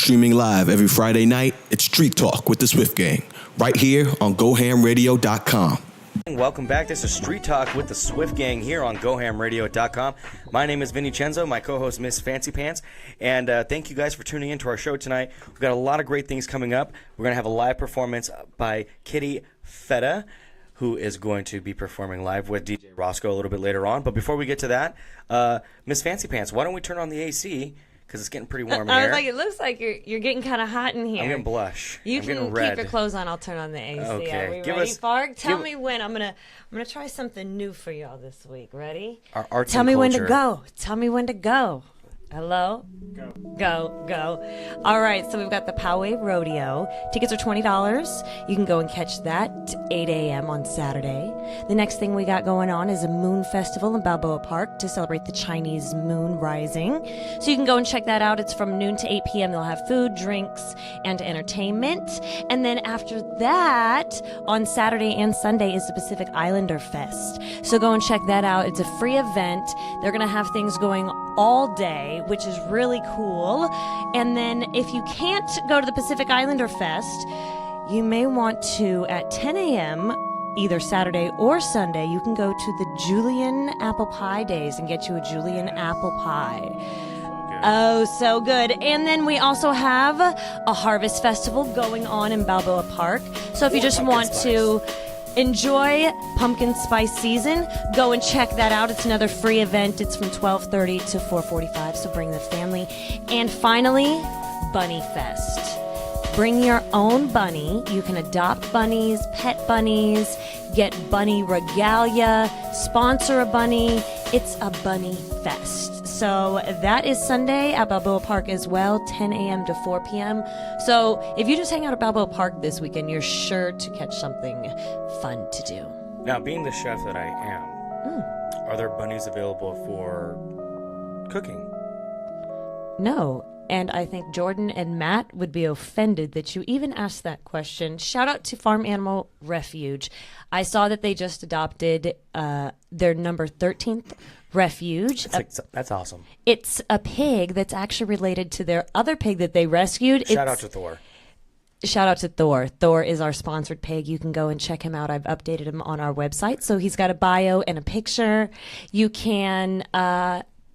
Streaming live every Friday night, it's Street Talk with the Swift Gang, right here on GoHamRadio.com. Welcome back. This is Street Talk with the Swift Gang here on GoHamRadio.com. My name is Vincenzo, my co-host Miss Fancy Pants, and thank you guys for tuning in to our show tonight. We've got a lot of great things coming up. We're going to have a live performance by Kitty Fedha, who is going to be performing live with DJ Roscoe a little bit later on. But before we get to that, Miss Fancy Pants, why don't we turn on the AC? Because it's getting pretty warm in I here. was like, it looks like you're getting kind of hot in here. I'm going to blush. You I'm can getting keep red. your clothes on. I'll turn on the AC. Okay. Are we Give ready, us- Farg? Tell give- me when. I'm gonna try something new for y'all this week. Ready? Our arts Tell and me when to culture. go. Tell me when to go. Hello? Go. All right, so we've got the Poway Rodeo. Tickets are $20. You can go and catch that 8 a.m. on Saturday. The next thing we got going on is a moon festival in Balboa Park to celebrate the Chinese moon rising. So you can go and check that out. It's from noon to 8 p.m. They'll have food, drinks, and entertainment. And then after that, on Saturday and Sunday is the Pacific Islander Fest. So go and check that out. It's a free event. They're going to have things going all day, which is really cool. And then if you can't go to the Pacific Islander Fest, you may want to, at 10 a.m., either Saturday or Sunday, you can go to the Julian Apple Pie Days and get you a Julian Apple Pie. Oh, so good. And then we also have a Harvest Festival going on in Balboa Park. So if you just want to enjoy pumpkin spice season, go and check that out. It's another free event. It's from 12:30 to 4:45, so bring the family. And finally, Bunny Fest. Bring your own bunny. You can adopt bunnies, pet bunnies, get bunny regalia, sponsor a bunny. It's a bunny fest. So that is Sunday at Balboa Park as well, 10 a.m. to 4 p.m. So if you just hang out at Balboa Park this weekend, you're sure to catch something fun to do. Now, being the chef that I am, are there bunnies available for cooking? No. And I think Jordan and Matt would be offended that you even asked that question. Shout out to Farm Animal Refuge. I saw that they just adopted their number 13th refuge. That's awesome. It's a pig that's actually related to their other pig that they rescued. Shout out to Thor. Shout out to Thor. Thor is our sponsored pig. You can go and check him out. I've updated him on our website. So he's got a bio and a picture. You can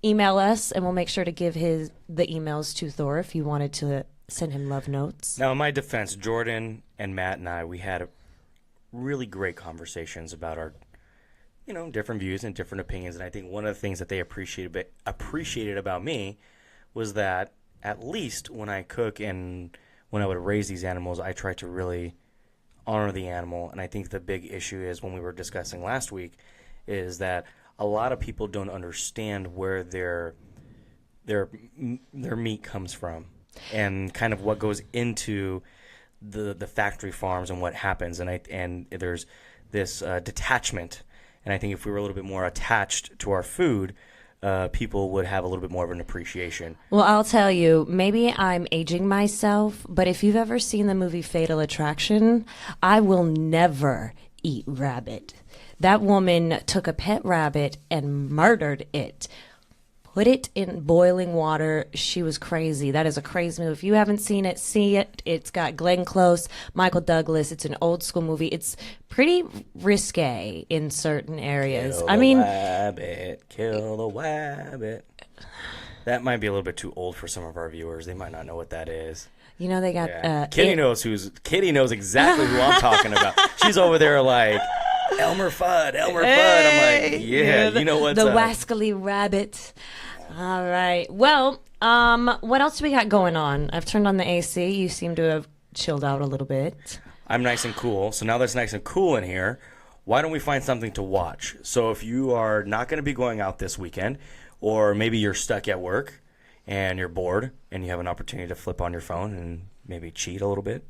email us, and we'll make sure to give the emails to Thor if you wanted to send him love notes. Now, in my defense, Jordan and Matt and I, we had really great conversations about our, different views and different opinions. And I think one of the things that they appreciated about me was that at least when I cook and when I would raise these animals, I try to really honor the animal. And I think the big issue is, when we were discussing last week, is that a lot of people don't understand where their meat comes from and kind of what goes into the factory farms and what happens. And there's this detachment. And I think if we were a little bit more attached to our food, people would have a little bit more of an appreciation. Well, I'll tell you, maybe I'm aging myself, but if you've ever seen the movie Fatal Attraction, I will never eat rabbit. That woman took a pet rabbit and murdered it. Put it in boiling water. She was crazy. That is a crazy movie. If you haven't seen it, see it. It's got Glenn Close, Michael Douglas. It's an old school movie. It's pretty risque in certain areas. Kill the rabbit. That might be a little bit too old for some of our viewers. They might not know what that is. You know, they got Kitty knows exactly who I'm talking about. She's over there like Elmer Fudd. I'm like, you know what's the up. wascally rabbit. All right. Well, what else do we got going on? I've turned on the AC. You seem to have chilled out a little bit. I'm nice and cool. So now that it's nice and cool in here, why don't we find something to watch? So if you are not going to be going out this weekend, or maybe you're stuck at work and you're bored and you have an opportunity to flip on your phone and maybe cheat a little bit.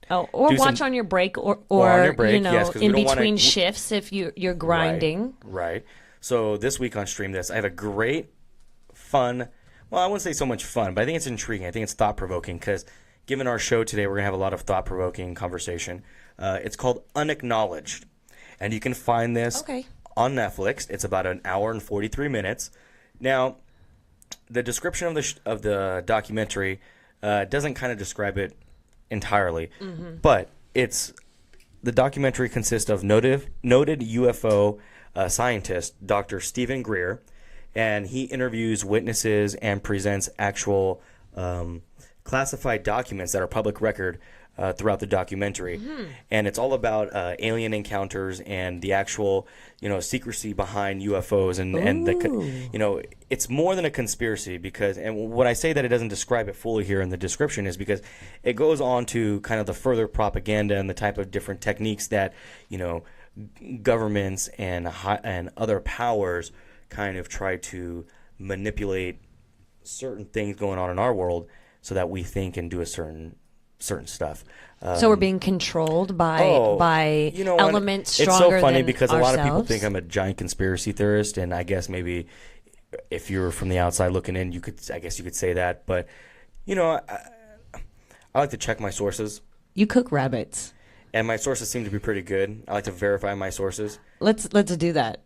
Oh, or watch on your break, or on your break, yes, 'cause we in don't wanna- between shifts if you're grinding. Right. So this week on Stream This, I have a great, fun, well, I wouldn't say so much fun, but I think it's intriguing. I think it's thought-provoking because given our show today, we're going to have a lot of thought-provoking conversation. It's called Unacknowledged, and you can find this on Netflix. It's about an hour and 43 minutes. Now, the description of the documentary doesn't kind of describe it entirely, but the documentary consists of noted UFO scientist Dr. Stephen Greer, and he interviews witnesses and presents actual classified documents that are public record throughout the documentary. And it's all about alien encounters and the actual, secrecy behind UFOs and the, it's more than a conspiracy because, and when I say that it doesn't describe it fully here in the description is because it goes on to kind of the further propaganda and the type of different techniques that, governments and other powers kind of try to manipulate certain things going on in our world so that we think and do a certain stuff. So we're being controlled by elements stronger than ourselves. It's so funny because a lot of people ourselves. think I'm a giant conspiracy theorist, and I guess maybe if you're from the outside looking in, you could say that. But I like to check my sources, You cook rabbits. and my sources seem to be pretty good. I like to verify my sources. Let's do that.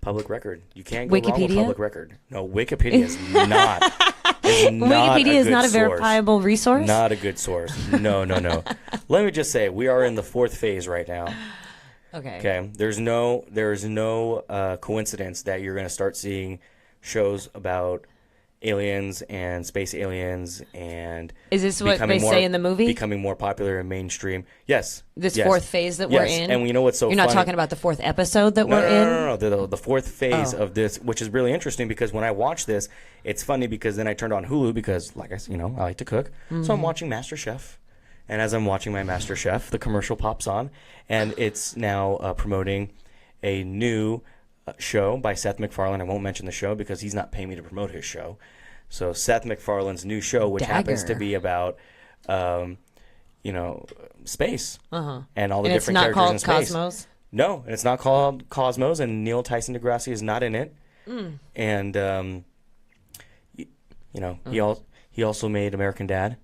Public record. You can't go wrong with Wikipedia? public record. No, Wikipedia is not. Wikipedia is not a source. verifiable resource? Not a good source. No. Let me just say, we are in the fourth phase right now. Okay. There's no coincidence that you're going to start seeing shows about aliens and space aliens and Is this what they say in the movie? Becoming more popular in mainstream. Yes. This yes. fourth phase that we're in? And you know what's so You're funny? not talking about the fourth episode that we're in? No. The fourth phase of this, which is really interesting because when I watch this, it's funny because then I turned on Hulu because, like I like to cook. So I'm watching MasterChef. And as I'm watching my MasterChef, the commercial pops on. And it's now promoting a new show by Seth MacFarlane. I won't mention the show because he's not paying me to promote his show. So Seth MacFarlane's new show, which happens to be about, space and all the different characters in space. It's not called Cosmos? No, and it's not called Cosmos, and Neil Tyson DeGrasse is not in it. And he also made American Dad.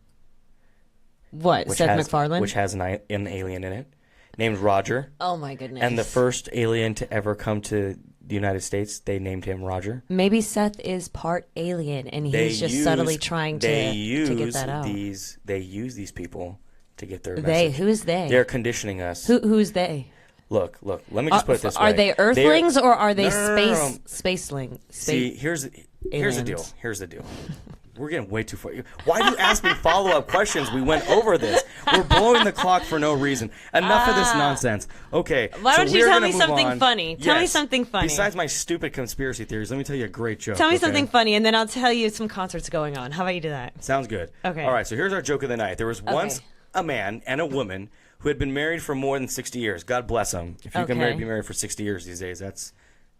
What, Seth MacFarlane? Which has an alien in it named Roger. Oh, my goodness. And the first alien to ever come to the United States, they named him Roger. Maybe Seth is part alien, and he's just subtly trying to get that out. They use these people to get their They? message. Who's they? They're conditioning us. Who's they? Look. Let me just put it this way. Are they Earthlings or are they No. spacelings? See, here's the deal. aliens. Here's the deal. We're getting way too far. Why do you ask me follow-up questions? We went over this. We're blowing the clock for no reason. Enough of this nonsense. Okay. Why don't you we're tell gonna me move something on. funny? Tell me Yes. something funny. Besides my stupid conspiracy theories, let me tell you a great joke. Tell me okay? something funny, and then I'll tell you some concerts going on. How about you do that? Sounds good. Okay. All right, so here's our joke of the night. There was once a man and a woman who had been married for more than 60 years. God bless them. If you can be married for 60 years these days, that's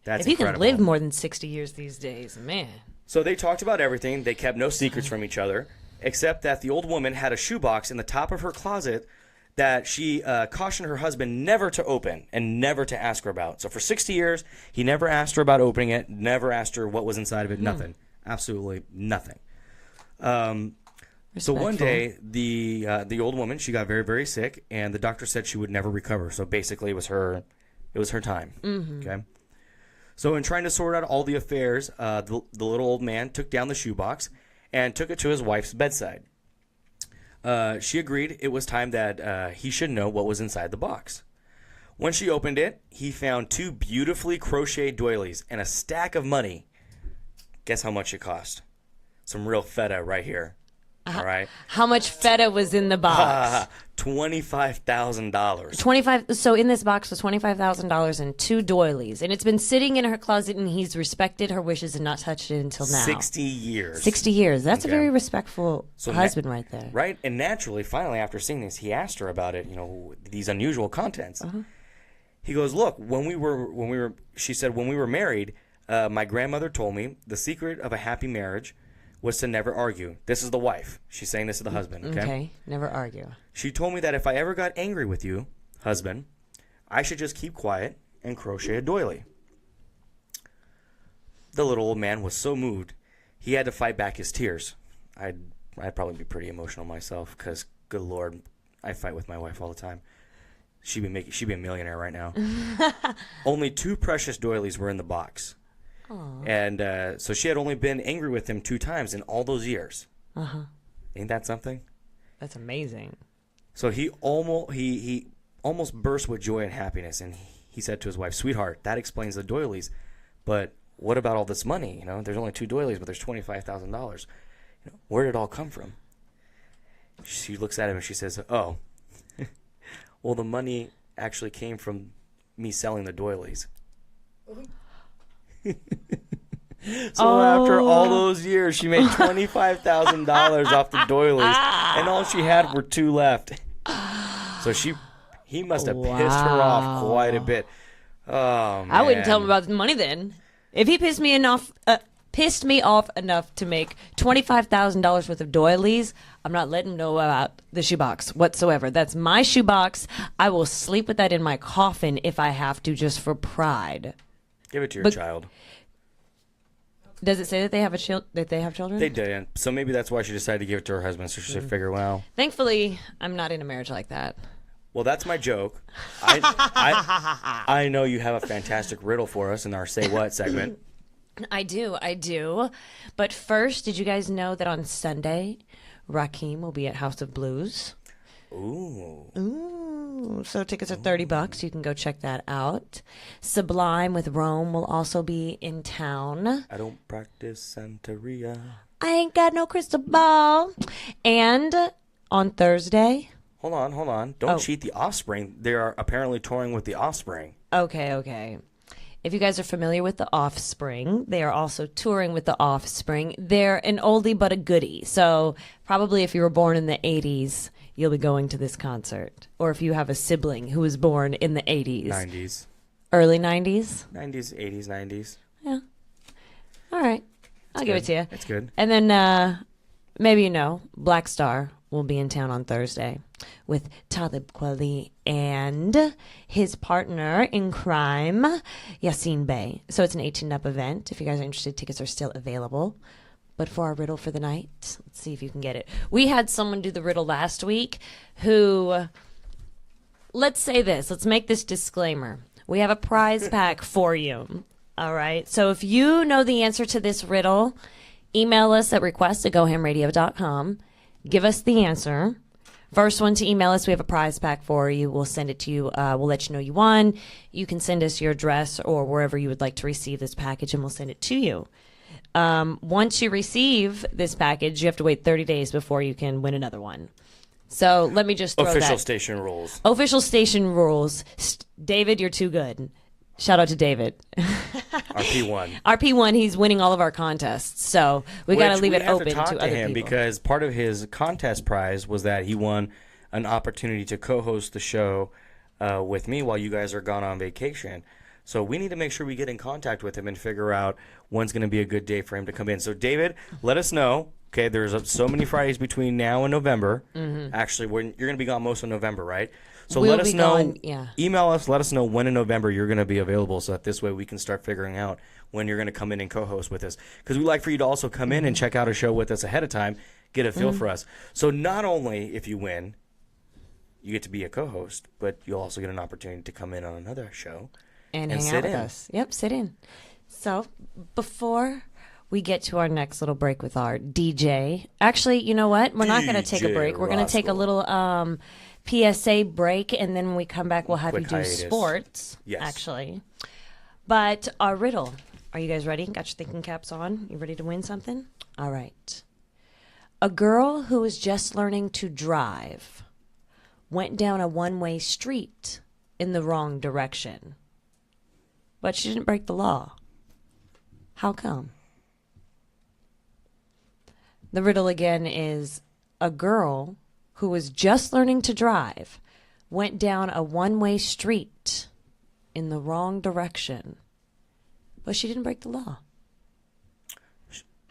If you incredible. can live more than 60 years these days, man. So they talked about everything. They kept no secrets from each other, except that the old woman had a shoebox in the top of her closet that she cautioned her husband never to open and never to ask her about. So for 60 years, he never asked her about opening it, never asked her what was inside of it, nothing. Absolutely nothing. So one day, the old woman, she got very, very sick, and the doctor said she would never recover. So basically, it was her time. Okay. So in trying to sort out all the affairs, the little old man took down the shoebox and took it to his wife's bedside. She agreed it was time that he should know what was inside the box. When she opened it, he found 2 beautifully crocheted doilies and a stack of money. Guess how much it cost? Some real feta right here. All right. How much feta was in the box? $25,000. So in this box was $25,000 and 2 doilies, and it's been sitting in her closet, and he's respected her wishes and not touched it until now. 60 years. 60 years. That's a Okay. very respectful husband right there. Right? And naturally, finally, after seeing this, he asked her about it, these unusual contents. He goes, look, she said, when we were married, my grandmother told me the secret of a happy marriage was to never argue. This is the wife. She's saying this to the husband, okay? Okay, never argue. She told me that if I ever got angry with you, husband, I should just keep quiet and crochet a doily. The little old man was so moved, he had to fight back his tears. I'd probably be pretty emotional myself because, good Lord, I fight with my wife all the time. She'd be a millionaire right now. Only 2 precious doilies were in the box. Aww. And so she had only been angry with him 2 times in all those years. Ain't that something? That's amazing. So he almost burst with joy and happiness, and he said to his wife, "Sweetheart, that explains the doilies, but what about all this money? There's only 2 doilies, but there's $25,000. Where did it all come from?" She looks at him and she says, "Oh, well, the money actually came from me selling the doilies." So after all those years, she made $25,000 off the doilies, and all she had were 2 left. So he must have pissed her off quite a bit. Oh, man. I wouldn't tell him about the money then. If he pissed me off enough to make $25,000 worth of doilies, I'm not letting him know about the shoebox whatsoever. That's my shoebox. I will sleep with that in my coffin if I have to, just for pride. Give it to your child. Does it say that they have children? They didn't. So maybe that's why she decided to give it to her husband. So she should figure, well. Thankfully, I'm not in a marriage like that. Well, that's my joke. I know you have a fantastic riddle for us in our Say What segment. I do. But first, did you guys know that on Sunday, Rakim will be at House of Blues? Ooh. So tickets are $30. You can go check that out. Sublime with Rome will also be in town. I don't practice Santeria. I ain't got no crystal ball. And on Thursday... Hold on. Don't cheat the Offspring. They are apparently touring with the Offspring. Okay. If you guys are familiar with the Offspring, they are also touring with the Offspring. They're an oldie but a goodie. So probably if you were born in the 80s, you'll be going to this concert. Or if you have a sibling who was born in the 80s. 90s. Early 90s? 90s, 80s, 90s. Yeah. All right. I'll give it to you. It's good. And then maybe Black Star will be in town on Thursday with Talib Kweli and his partner in crime, Yassine Bey. So it's an 18-up event. If you guys are interested, tickets are still available. But for our riddle for the night, let's see if you can get it. We had someone do the riddle last week who, let's say this. Let's make this disclaimer. We have a prize pack for you. All right? So if you know the answer to this riddle, email us at request@gohamradio.com. Give us the answer. First one to email us, we have a prize pack for you. We'll send it to you. We'll let you know you won. You can send us your address or wherever you would like to receive this package, and we'll send it to you. Once you receive this package, you have to wait 30 days before you can win another one. So let me just throw Official that. station rules. Official station rules. David, you're too good. Shout out to David. RP1. RP1, he's winning all of our contests. So we got to leave it open to other him people. Because part of his contest prize was that he won an opportunity to co-host the show with me while you guys are gone on vacation. So we need to make sure we get in contact with him and figure out when's going to be a good day for him to come in. So David, let us know. Okay, there's so many Fridays between now and November. Mm-hmm. Actually, you're going to be gone most of November, right? So let us know. Email us. Let us know when in November you're going to be available, so that this way we can start figuring out when you're going to come in and co-host with us. Because we'd like for you to also come in and check out a show with us ahead of time, get a feel for us. So not only if you win, you get to be a co-host, but you'll also get an opportunity to come in on another show and hang out with us. Yep, sit in. So before we get to our next little break with our DJ, actually, you know what? We're not going to take a break. We're going to take a little PSA break, and then when we come back, we'll have you do sports. Yes. Actually. But our riddle. Are you guys ready? Got your thinking caps on? You ready to win something? All right. A girl who was just learning to drive went down a one-way street in the wrong direction. But she didn't break the law. How come? The riddle again is a girl who was just learning to drive went down a one-way street in the wrong direction. But she didn't break the law.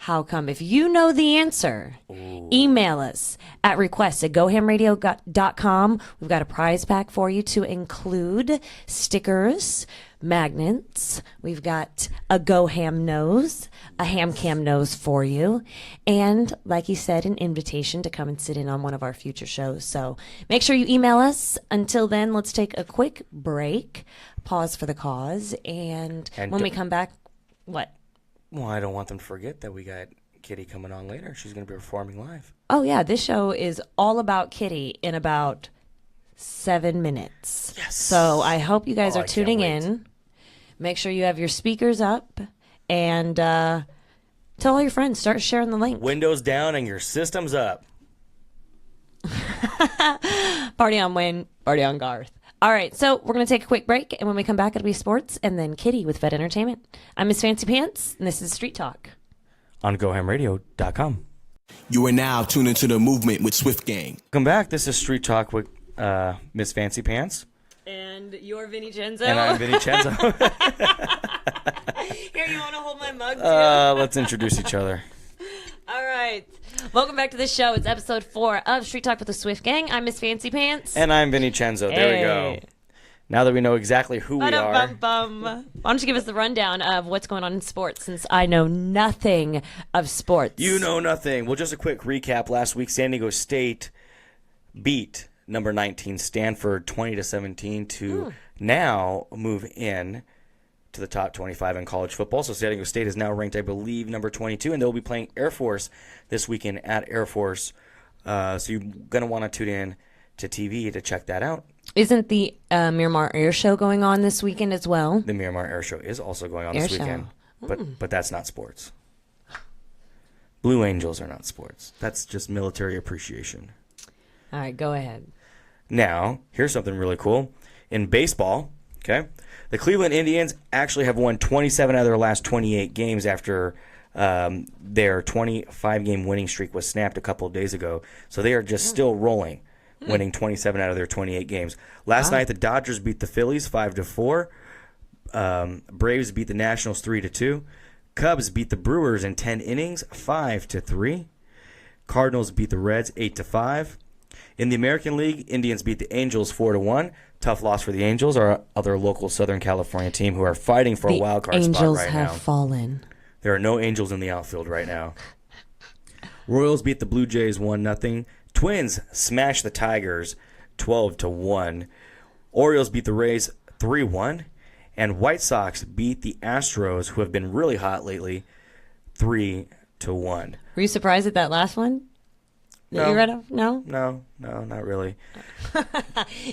How come? If you know the answer, email us at request@gohamradio.com. We've got a prize pack for you to include stickers, magnets. We've got a Go Ham nose, a Ham Cam nose for you. And like he said, an invitation to come and sit in on one of our future shows. So make sure you email us. Until then, let's take a quick break, pause for the cause. And when we come back, what? Well, I don't want them to forget that we got Kitty coming on later. She's going to be performing live. Oh, yeah. This show is all about Kitty in about 7 minutes. Yes. So I hope you guys Oh, are I can't tuning wait. in. Make sure you have your speakers up and tell all your friends. Start sharing the link. Windows down and your system's up. Party on Wayne, party on Garth. All right, so we're going to take a quick break, and when we come back, it'll be sports, and then Kitty with Fedha Entertainment. I'm Miss Fancy Pants, and this is Street Talk. On GoHamRadio.com. You are now tuned into the movement with Swift Gang. Welcome back. This is Street Talk with Miss Fancy Pants. And you're Vinny Genzo. And I'm Vinny Chenzo. Here, you want to hold my mug, too? Let's introduce each other. All right. Welcome back to the show. It's episode 4 of Street Talk with the Swift Gang. I'm Miss Fancy Pants. And I'm Vinny Chenzo. There we go. Now that we know exactly who we are. Why don't you give us the rundown of what's going on in sports, since I know nothing of sports. You know nothing. Well, just a quick recap. Last week, San Diego State beat number 19 Stanford 20-17 to now move in to the top 25 in college football. So San Diego State is now ranked, I believe, number 22, and they'll be playing Air Force this weekend at Air Force. So you're going to want to tune in to TV to check that out. Isn't the Miramar Air Show going on this weekend as well? The Miramar Air Show is also going on this weekend, but that's not sports. Blue Angels are not sports. That's just military appreciation. All right, go ahead. Now, here's something really cool. In baseball, okay, the Cleveland Indians actually have won 27 out of their last 28 games after their 25-game winning streak was snapped a couple of days ago. So they are just still rolling, winning 27 out of their 28 games. Last night, the Dodgers beat the Phillies 5-4. Braves beat the Nationals 3-2. Cubs beat the Brewers in 10 innings 5-3. Cardinals beat the Reds 8-5. In the American League, Indians beat the Angels 4-1. Tough loss for the Angels, our other local Southern California team who are fighting for a wild card spot Angels right have now. fallen. There are no Angels in the outfield right now. Royals beat the Blue Jays 1-0. Twins smashed the Tigers 12-1. Orioles beat the Rays 3-1. And White Sox beat the Astros, who have been really hot lately, 3-1. Were you surprised at that last one? That No. you read off? No? No, not really.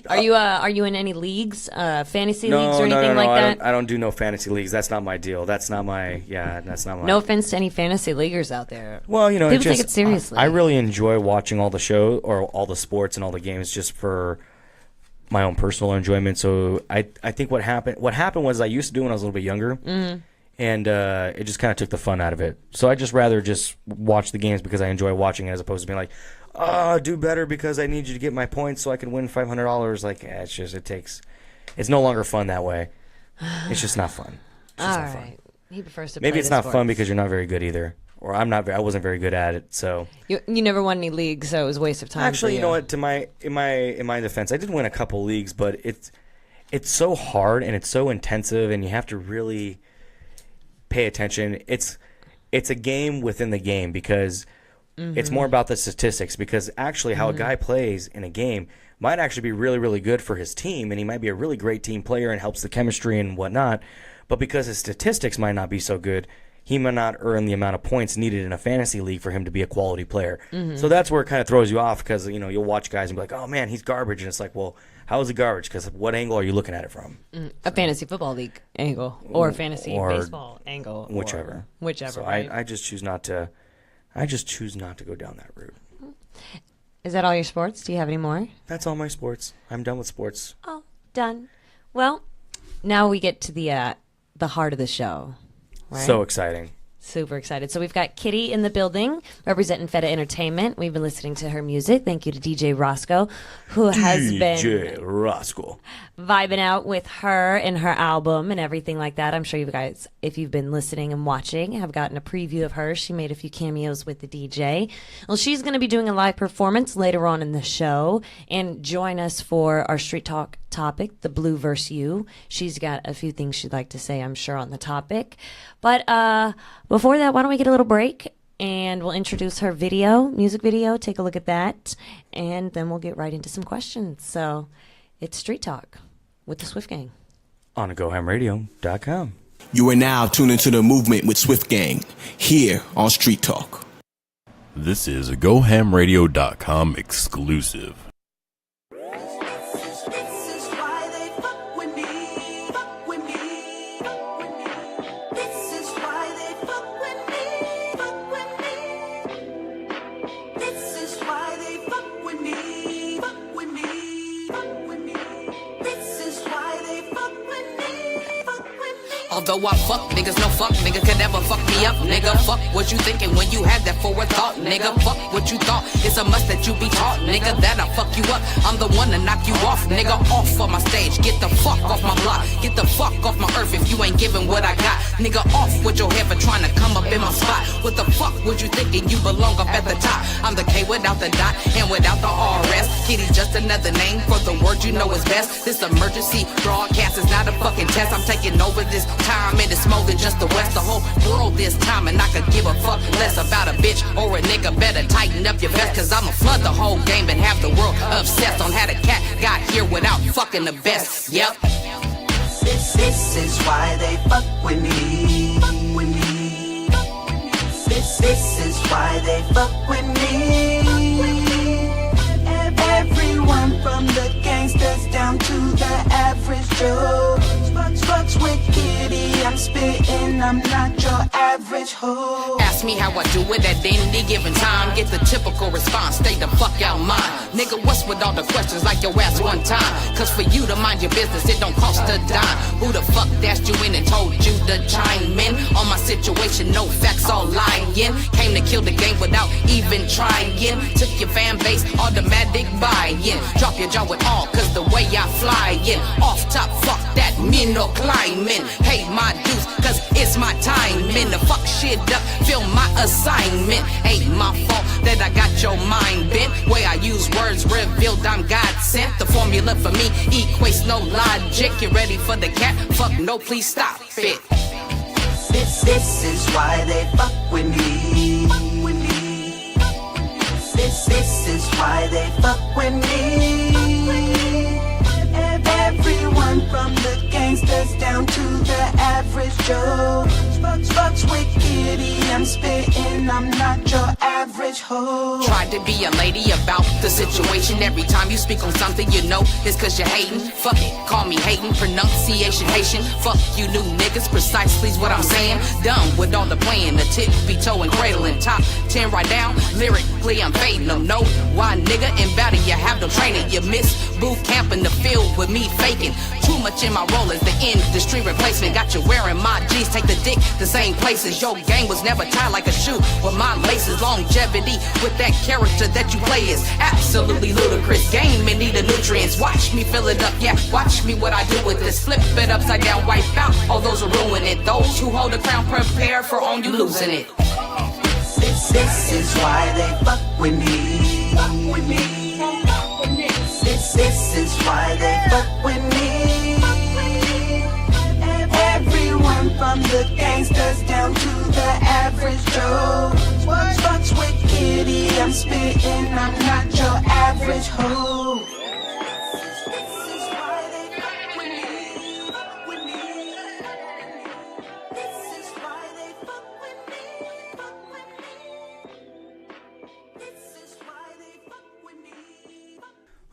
Are you in any leagues, fantasy leagues or anything like that? I don't do no fantasy leagues. That's not my deal. That's not my. No offense to any fantasy leaguers out there. Well, you know, People take it seriously. I really enjoy watching all the show or all the sports and all the games just for my own personal enjoyment. So I think what happened was I used to do when I was a little bit younger, and it just kind of took the fun out of it. So I just rather just watch the games because I enjoy watching it as opposed to being like, do better because I need you to get my points so I can win $500. Like, it's no longer fun that way. It's just not fun. It's just All not right. fun. He prefers to Maybe play it's the not fun sports. because you're not very good either. Or I wasn't very good at it, so. You never won any leagues, so it was a waste of time. Actually, for you know what? In my defense, I did win a couple leagues, but it's so hard and it's so intensive, and you have to really pay attention. It's a game within the game because it's more about the statistics. Because actually, how a guy plays in a game might actually be really, really good for his team, and he might be a really great team player and helps the chemistry and whatnot. But because his statistics might not be so good, he might not earn the amount of points needed in a fantasy league for him to be a quality player. So that's where it kind of throws you off because, you know, you'll watch guys and be like, oh, man, he's garbage. And it's like, well, how is he garbage? Because what angle are you looking at it from? A fantasy football league angle or fantasy baseball angle. Whichever. Whichever, So right? I just choose not to go down that route. Is that all your sports? Do you have any more? That's all my sports. I'm done with sports. Oh, done. Well, now we get to the heart of the show. Right? So exciting. Super excited. So we've got Kitty in the building representing Fedha Entertainment. We've been listening to her music. Thank you to DJ Roscoe, who has been Roscoe. vibing out with her and her album and everything like that. I'm sure you guys, if you've been listening and watching, have gotten a preview of her. She made a few cameos with the DJ. Well, she's going to be doing a live performance later on in the show and join us for our Street Talk topic, the Blue vs. You. She's got a few things she'd like to say, I'm sure, on the topic. But before that, why don't we get a little break and we'll introduce her music video, take a look at that, and then we'll get right into some questions. So it's Street Talk with the Swift Gang. On GoHamRadio.com. You are now tuned into the movement with Swift Gang, here on Street Talk. This is a GoHamRadio.com exclusive. Although I fuck niggas, no fuck nigga could never fuck me up, nigga. Fuck what you thinking when you had that forward thought, nigga. Fuck what you thought, it's a must that you be taught, nigga. That I fuck you up, I'm the one to knock you off, nigga. Off of my stage, get the fuck off my block. Get the fuck off my earth if you ain't giving what I got, nigga. Off with your head for trying to come up in my spot. What the fuck would you thinking you belong up at the top? I'm the K without the dot and without the RS. Kitty's just another name for the word you know is best. This emergency broadcast is not a fucking test. I'm taking over this time and it's more than just the West, the whole world this time, and I could give a fuck less about a bitch or a nigga. Better tighten up your vest, cause I'ma flood the whole game and have the world obsessed on how the cat got here without fucking the best. Yep. This is why they fuck with me. This is why they fuck with me. Everyone from the gangsters down to the average Joe. Fucks with Kitty, I'm spitting, I'm not your average hoe. Ask me how I do it at any given time. Get the typical response, stay the fuck out mine. Nigga, what's with all the questions like your ass one time? Cause for you to mind your business, it don't cost a dime. Who the fuck dashed you in and told you to chime in? On my situation, no facts, all lying. Came to kill the game without even trying. Took your fan base, automatic buy-in. Drop your jaw with all, cause the way I fly in. Off top, fuck that, me no climbing. Pay my dues, cause it's my time. In the fuck shit up, feel my assignment. Ain't my fault that I got your mind bent. Way I use words revealed, I'm God sent. The formula for me equates no logic. You ready for the cat? Fuck no, please stop it. This is why they fuck with me. This is why they fuck with me. Everyone from the gangsters down to the average Joe. Fucks with Kitty, I'm spitting, I'm not your average hoe. Tried to be a lady about the situation. Every time you speak on something you know it's cause you're hating. Fuck it, call me hating, pronunciation Haitian. Fuck you new niggas, precisely's what I'm saying. Done with all the playing, the tippy toe and cradle and top 10 right down. Lyrically I'm fading them, no. Why nigga, in battle you have no training. You miss boot camp in the field with me faking. Too much in my role as the industry replacement. Got you wearing my G's, take the dick the same places. Your game was never tied like a shoe with my laces. Longevity with that character that you play is absolutely ludicrous. Game and need the nutrients. Watch me fill it up, yeah. Watch me what I do with this. Flip it upside down, wipe out all those who ruin it. Those who hold the crown prepare for on you losing it. This is why they fuck with me. This is why they fuck with me. Everyone from the gangsters down to the average Joe. Fucks with Kitty, I'm spitting, I'm not your average hoe.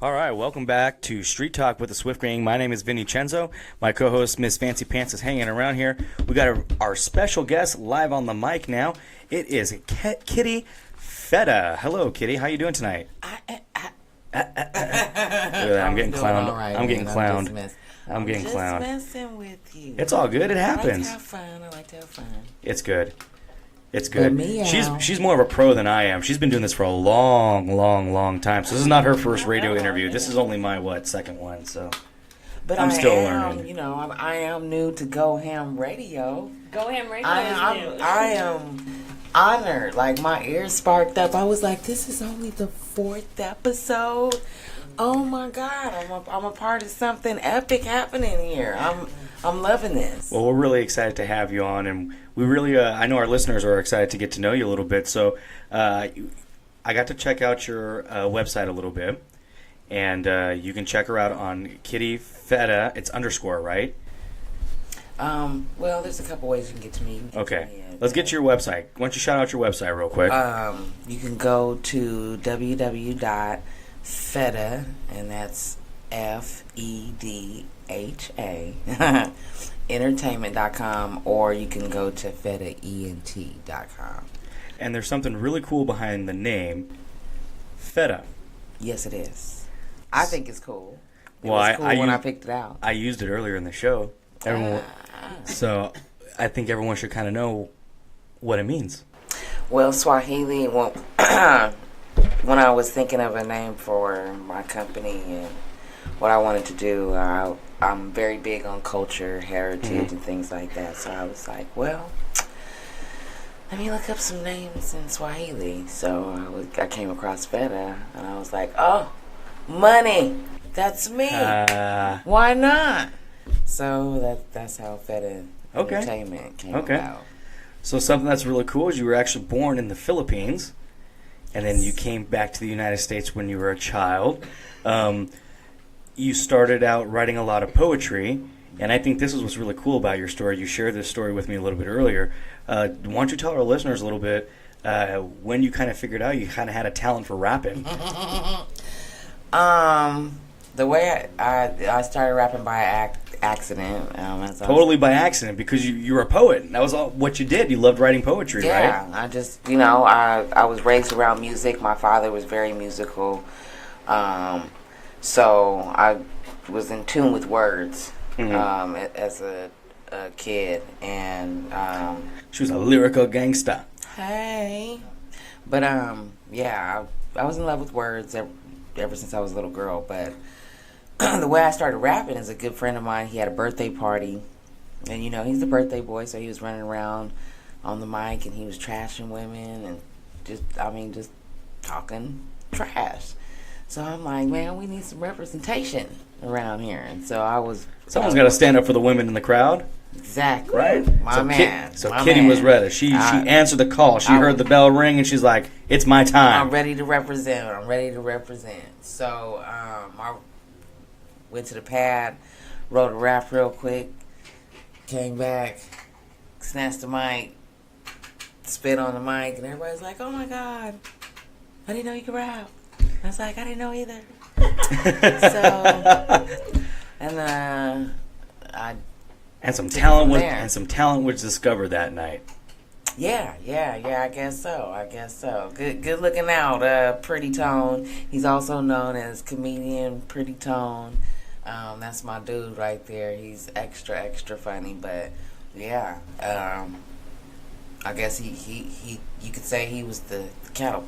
All right, welcome back to Street Talk with the Swift Gang. My name is Vinny Cenzo. My co-host, Miss Fancy Pants, is hanging around here. We got our special guest live on the mic now. It is Kitty Fedha. Hello, Kitty. How you doing tonight? I'm getting clowned. Right, I'm getting clowned. I'm getting clowned. Messing with you. It's all good. It happens. I like to have fun. It's good. It's good. Meow. She's more of a pro than I am. She's been doing this for a long time. So this is not her first radio interview. This is only my second one. So, but I'm still learning. You know, I am new to Go Ham Radio. Go Ham Radio I am honored. Like my ears sparked up. I was like, this is only the 4th episode. Oh my God, I'm a part of something epic happening here. I'm loving this. Well, we're really excited to have you on, and we really I know our listeners are excited to get to know you a little bit. So I got to check out your website a little bit, and you can check her out on Kitty Fedha. It's underscore, right? Well, there's a couple ways you can get to me. Okay. Let's get to your website. Why don't you shout out your website real quick? You can go to www.fedha, and that's FEDHA, entertainment.com, or you can go to FedhaEnt.com. And there's something really cool behind the name, Fedha. Yes, it is. I think it's cool. It Well, was cool when I picked it out. I used it earlier in the show. So I think everyone should kind of know what it means. Well, Swahili, when I was thinking of a name for my company and what I wanted to do, I'm very big on culture, heritage, and things like that. So I was like, well, let me look up some names in Swahili. So I came across Fedha, and I was like, oh, money, that's me. Why not? So that's how Fedha Entertainment came about. So something that's really cool is you were actually born in the Philippines, and then you came back to the United States when you were a child. You started out writing a lot of poetry, and I think this is what's really cool about your story. You shared this story with me a little bit earlier. Why don't you tell our listeners a little bit when you kind of figured out you kind of had a talent for rapping? The way I started rapping by accident. Totally by accident, because you were a poet. That was all what you did. You loved writing poetry, right? Yeah, I just, I was raised around music. My father was very musical. So I was in tune with words as a kid. And she was a lyrical gangster. Hey. But, yeah, I was in love with words ever since I was a little girl. But the way I started rapping is a good friend of mine. He had a birthday party, and he's the birthday boy, so he was running around on the mic, and he was trashing women and just talking trash. So I'm like, man, we need some representation around here. And so someone's got to stand up for the women in the crowd. Exactly. Right? My man. Kitty was ready. She answered the call. She heard the bell ring, and she's like, it's my time. I'm ready to represent. So I went to the pad, wrote a rap real quick, came back, snatched the mic, spit on the mic, and everybody's like, oh my God, I didn't know you could rap. I was like, I didn't know either. And some talent was discovered that night. Yeah, I guess so. Good looking out, Pretty Tone. He's also known as comedian Pretty Tone. That's my dude right there. He's extra funny, but yeah, I guess he you could say he was the catapult?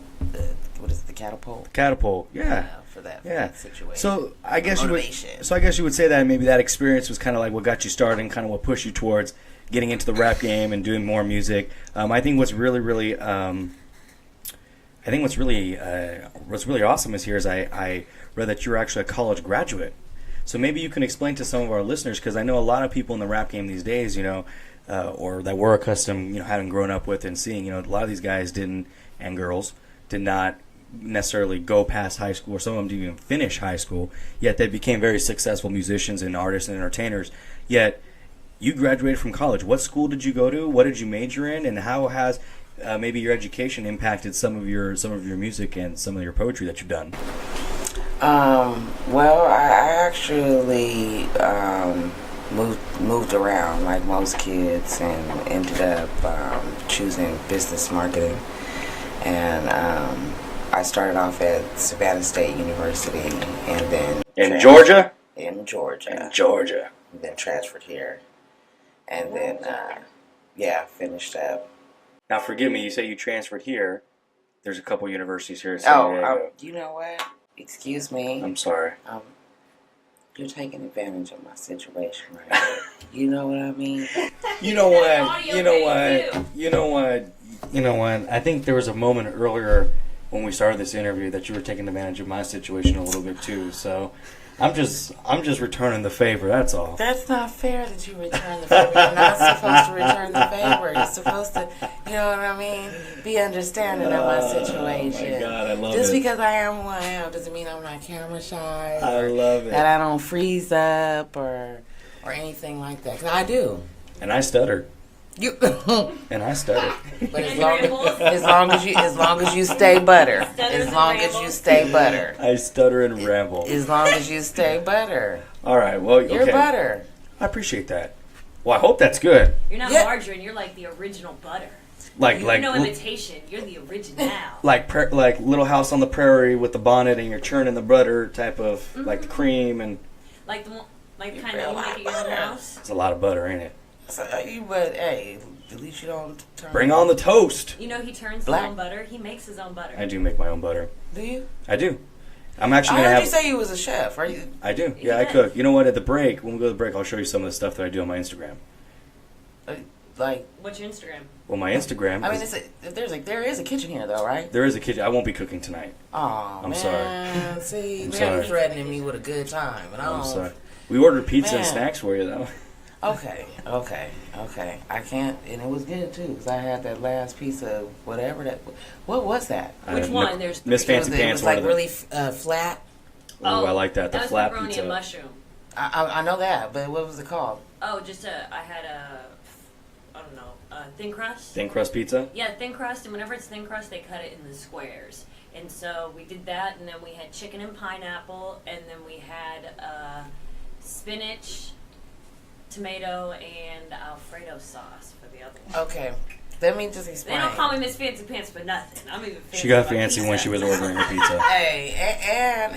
Catapult, yeah. For that situation. So I guess you would say that maybe that experience was kind of like what got you started and kind of what pushed you towards getting into the rap game and doing more music. I think what's really awesome is I read that you're actually a college graduate. So maybe you can explain to some of our listeners, because I know a lot of people in the rap game these days, or that we're accustomed, having grown up with and seeing, a lot of these guys and girls did not necessarily go past high school, or some of them didn't even finish high school, yet they became very successful musicians and artists and entertainers. Yet you graduated from college. What school did you go to? What did you major in? And how has maybe your education impacted some of your music and some of your poetry that you've done? Well, I actually moved around like most kids and ended up choosing business marketing. And I started off at Savannah State University, and then in Georgia. And then transferred here, and then finished up. Now, forgive me. You say you transferred here. There's a couple universities here in San Diego. You know what? Excuse me. I'm sorry. You're taking advantage of my situation right now. You know what I mean? You know what? I think there was a moment earlier when we started this interview that you were taking advantage of my situation a little bit too. So I'm just returning the favor. That's all. That's not fair that you return the favor. You're not supposed to return the favor. You're supposed to, you know what I mean, be understanding of my situation. Oh my God, I love Just it. because I am who I am doesn't mean I'm not camera shy. I love it. That I don't freeze up or anything like that. 'Cause I do. And I stutter. You. And I stutter. But as long as you stay butter. As long as you stay butter. I stutter and ramble. As long as you stay butter. All right. Well, okay. You're butter. I appreciate that. Well, I hope that's good. You're not margarine. You're like the original butter. Like no imitation. You're the original. Like Little House on the Prairie with the bonnet, and you're churning the butter type of like the cream and. Like kind of you make it your own house. It's a lot of butter, ain't it? So, but hey, at least you don't turn. Bring on the toast. You know he turns his own butter. He makes his own butter. I do make my own butter. Do you? I do. I'm actually gonna I heard have. you say you was a chef. Are you? I do. Yeah, I cook. You know what? At the break, when we go to the break, I'll show you some of the stuff that I do on my Instagram. Like. What's your Instagram? Well, my Instagram. I mean, there is a kitchen here though, right? There is a kitchen. I won't be cooking tonight. Oh, I'm man. sorry. See, I'm they're sorry. threatening me with a good time, and I'm sorry. We ordered pizza and snacks for you though. Okay. I can't, and it was good too, because I had that last piece of whatever that. What was that? Which one? There's Miss Fancy Pants. It was like really flat. Oh, I like that. The that flat was pepperoni pizza. and mushroom. I know that, but what was it called? Oh, I had I don't know, thin crust. Thin crust pizza? Yeah, thin crust, and whenever it's thin crust, they cut it in the squares. And so we did that, and then we had chicken and pineapple, and then we had spinach, tomato, and Alfredo sauce for the other one. Okay. Let me just explain. They don't call me Miss Fancy Pants for nothing. I'm even fancy. She got fancy when she was ordering her pizza. Hey,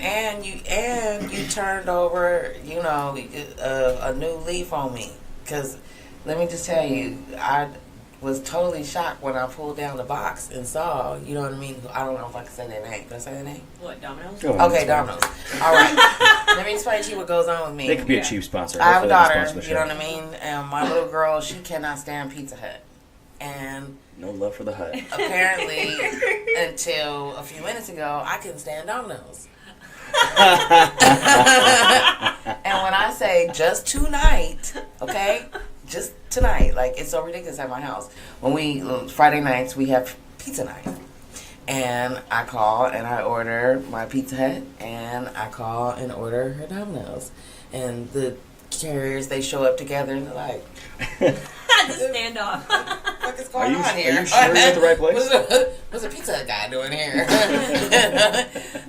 and you turned over, a new leaf on me. Because let me just tell you, I was totally shocked when I pulled down the box and saw, you know what I mean? I don't know if I can say their name. Can I say their name? What, Domino's? Okay, Domino's. All right. Let me explain to you what goes on with me. They could be a cheap sponsor. I have a Hopefully they daughter, sponsor the you know show. what I mean? And my little girl, she cannot stand Pizza Hut. And no love for the Hut. apparently, until a few minutes ago, I couldn't stand Domino's. And when I say just tonight, okay? Just tonight. Like, it's so ridiculous at my house. When Friday nights, we have pizza night. And I call and I order my Pizza Hut. And I call and order her Domino's. And the carriers, they show up together and they're like... The standoff. What is going on here? Are you sure you're at the right place? What's a Pizza Hut guy doing here?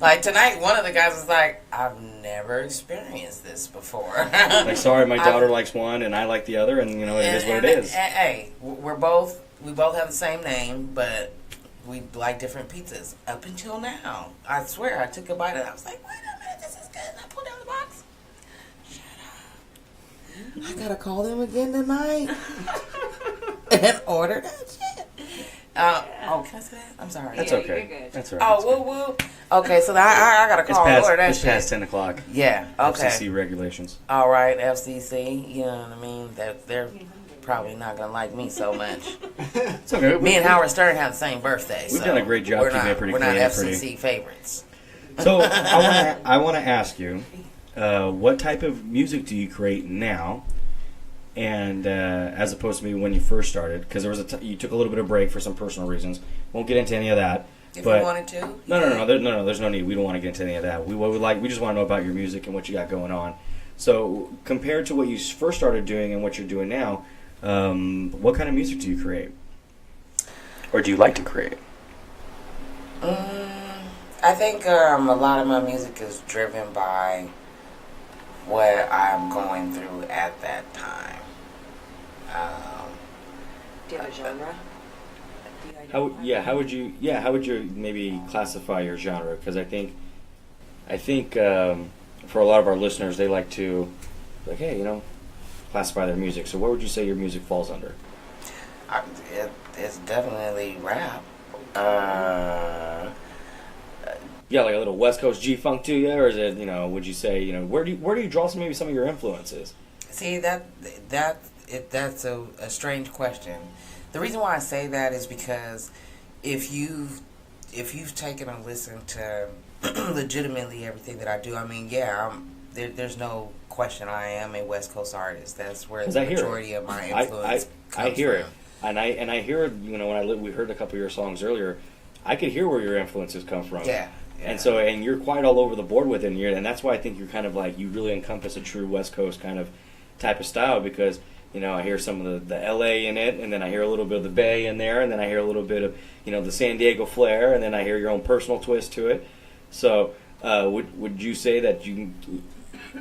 Like tonight, one of the guys was like, I've never experienced this before. Like, sorry, my daughter likes one and I like the other, and it is what it is. Hey, we both have the same name, but we like different pizzas. Up until now, I swear, I took a bite and I was like, wait a minute, this is good. And I pulled down the box. I gotta call them again tonight and order that shit. Can I say that? I'm sorry. That's okay. You're good. That's all right. Oh, woo. Okay, so I gotta call and order that It's shit. past 10 o'clock. Yeah, okay. FCC regulations. All right, FCC, you know what I mean? They're probably not gonna like me so much. It's okay. Me and Howard Stern have the same birthday. We've so done a great job we're keeping not, it pretty We're not clean and FCC pretty. favorites. So I want to ask you, what type of music do you create now? And as opposed to maybe when you first started, because there was you took a little bit of break for some personal reasons. Won't get into any of that. If but you wanted to. No. There's no need. We don't want to get into any of that. We just want to know about your music and what you got going on. So compared to what you first started doing and what you're doing now, what kind of music do you create, or do you like to create? I think a lot of my music is driven by what I'm going through at that time. Do you have a genre? How would you maybe classify your genre? Because I think for a lot of our listeners, they like to classify their music. So what would you say your music falls under? It's definitely rap. Yeah, like a little West Coast G-funk to you, or is it, would you say, where do you draw some of your influences? See, that's a strange question. The reason why I say that is because if you've taken a listen to legitimately everything that I do, I mean, there's no question I am a West Coast artist. That's where the majority of my influence comes I hear from. it, and I hear it. When we heard a couple of your songs earlier, I could hear where your influences come from. Yeah. And so, and you're quite all over the board with it, and that's why I think you're kind of like, you really encompass a true West Coast kind of type of style, because You know, I hear some of the LA in it, and then I hear a little bit of the Bay in there, and then I hear a little bit of, you know, the San Diego flair, and then I hear your own personal twist to it. So, would you say that you,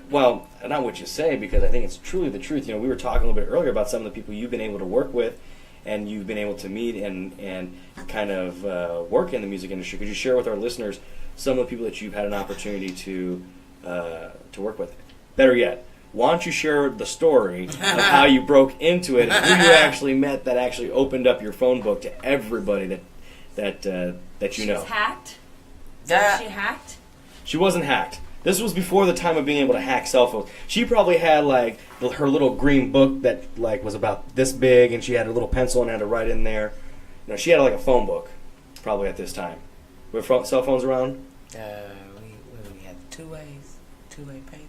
well, not what you say, because I think it's truly the truth. You know, we were talking a little bit earlier about some of the people you've been able to work with, and you've been able to meet and kind of work in the music industry. Could you share with our listeners some of the people that you've had an opportunity to work with? Better yet, why don't you share the story of how you broke into it and who you actually met that actually opened up your phone book to everybody that you know? She's hacked? Yeah. She hacked? She wasn't hacked. This was before the time of being able to hack cell phones. She probably had like her little green book that like was about this big, and she had a little pencil and had to write in there. You know, she had like a phone book probably at this time. Were cell phones around? We had two-way pager.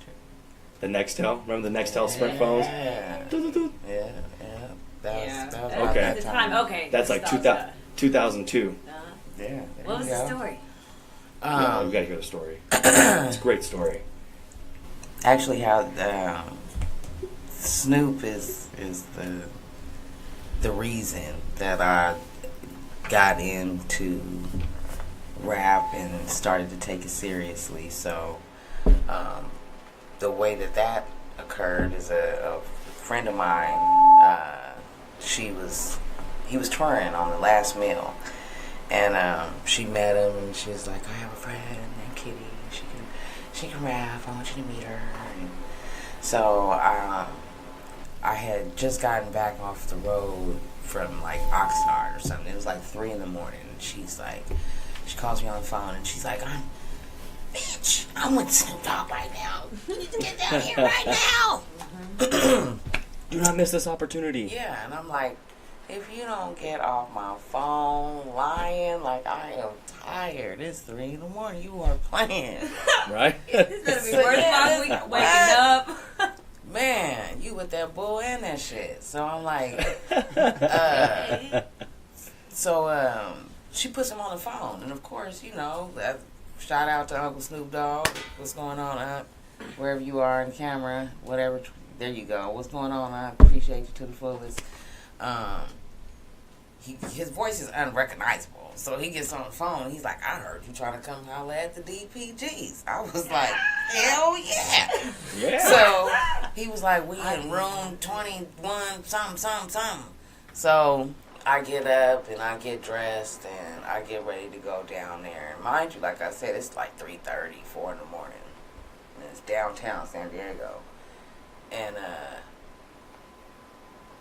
The Nextel. Remember the Nextel Sprint phones? Yeah. That was Okay. At the time, okay. That's like 2002. Yeah. What was the story? Yeah, you gotta hear the story. It's a great story. Actually, how Snoop is the reason that I got into rap and started to take it seriously. So the way that occurred is a friend of mine. He was touring on the last meal. And she met him, and she was like, "I have a friend named Kitty. She can rap. I want you to meet her." And so I had just gotten back off the road from like Oxnard or something. It was like 3 a.m. And she calls me on the phone, and she's like, I'm with Snoop Dogg right now. You need to get down here right now." Do not miss this opportunity. Yeah, and I'm like, if you don't get off my phone lying, like, I am tired. It's 3 a.m. You are playing. Right? This better be worth my week waking up. Man, you with that bull and that shit. So I'm like, she puts him on the phone. And of course, you know, shout out to Uncle Snoop Dogg. What's going on, Aunt? Wherever you are in camera, whatever. There you go. What's going on, Aunt? Appreciate you to the fullest. His voice is unrecognizable. So he gets on the phone and he's like, "I heard you trying to come holler at the DPGs." I was like, hell yeah. Yeah. So he was like, "We in room 21, something. So I get up and I get dressed and I get ready to go down there. And mind you, like I said, it's like 3:30, 4 a.m. And it's downtown San Diego. And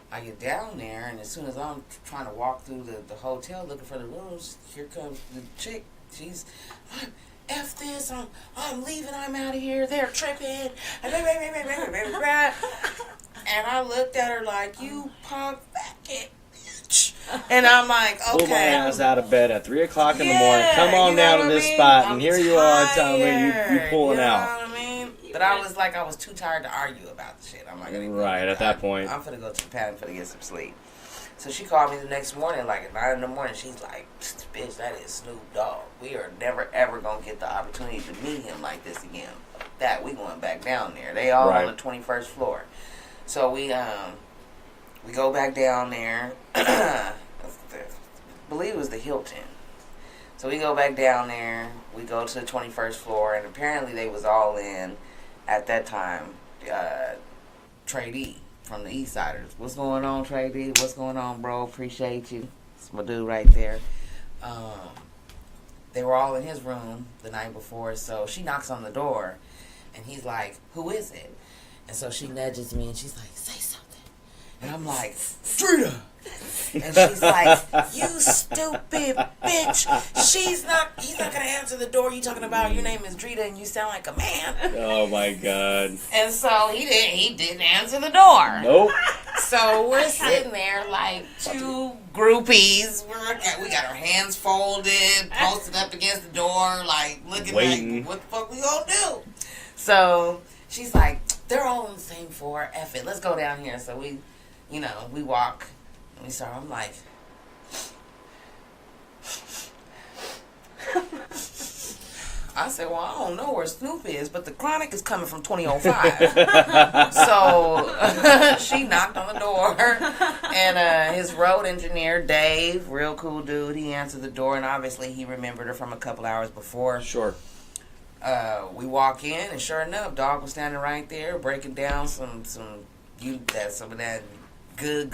I get down there, and as soon as I'm trying to walk through the hotel looking for the rooms, here comes the chick. She's, "F this, I'm leaving, I'm out of here, they're tripping." And I looked at her like, "You punk faggot bitch." And I'm like, okay. Pull my ass out of bed at 3 o'clock in the morning. Come on down to this spot, and here you are telling me you pulling out. You know what I mean? But I was like, I was too tired to argue about the shit. I'm like, right, at that point. I'm finna go to the pad and finna get some sleep. So she called me the next morning, like at 9 a.m. She's like, "Bitch, that is Snoop Dogg. We are never ever gonna get the opportunity to meet him like this again. That we going back down there. They all on the 21st floor." So we go back down there. I believe it was the Hilton. So we go back down there. We go to the 21st floor, and apparently they was all in at that time. Trey D from the East Siders. "What's going on, Trey D? What's going on, bro? Appreciate you." It's my dude right there. They were all in his room the night before, so she knocks on the door, and he's like, "Who is it?" And so she nudges me, and she's like, "Say something." And I'm like, "Streeta." And she's like, "You stupid bitch. He's not gonna answer the door. You talking about your name is Drita and you sound like a man." Oh my God. And so he didn't answer the door. Nope. So we're sitting there like two groupies. We got our hands folded, posted up against the door, like looking waiting. like, what the fuck we gonna do? So she's like, "They're all on the same floor. F it. Let's go down here." So we walk. And we start, I'm like, I said, well, I don't know where Snoop is, but the Chronic is coming from 2005. So she knocked on the door, and his road engineer, Dave, real cool dude, he answered the door, and obviously he remembered her from a couple hours before. Sure. We walk in, and sure enough, Dog was standing right there breaking down some of that good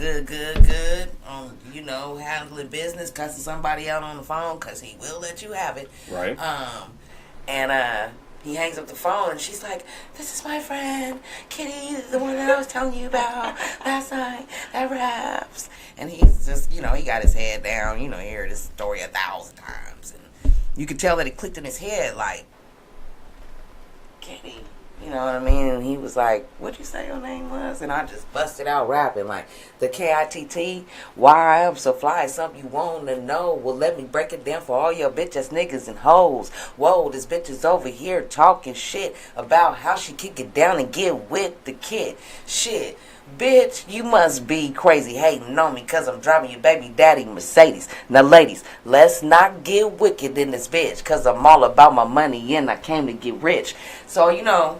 handling business, cussing somebody out on the phone, because he will let you have it. Right. And he hangs up the phone, and she's like, this is my friend, Kitty, the one that I was telling you about last night, that raps. And he's just, he got his head down, you hear this story 1,000 times. And you could tell that it clicked in his head, like, Kitty, you know what I mean? And he was like, what'd you say your name was? And I just busted out rapping, like, the KITT, why I am so fly, something you want to know. Well, let me break it down for all your bitch-ass niggas and hoes. Whoa, this bitch is over here talking shit about how she kick it down and get with the kid. Shit. Bitch, you must be crazy hating on me because I'm driving your baby daddy Mercedes. Now, ladies, let's not get wicked in this bitch because I'm all about my money and I came to get rich. So, to go on.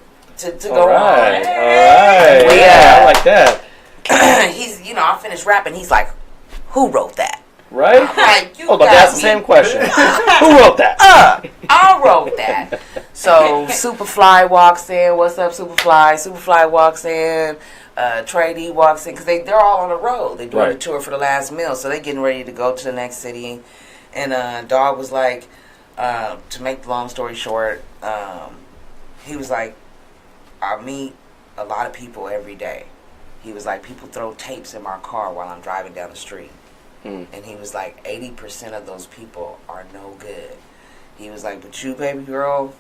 All right. Yeah, I like that. He's, I finished rapping. He's like, who wrote that? Right? Like, Hold on, that's the same question. Who wrote that? I wrote that. So, Superfly walks in. What's up, Superfly? Superfly walks in. Trey D walks in, because they're all on the road. They're doing the tour for the last meal, so they're getting ready to go to the next city. And Dog was like, to make the long story short, he was like, I meet a lot of people every day. He was like, people throw tapes in my car while I'm driving down the street. And he was like, 80% of those people are no good. He was like, but you, baby girl,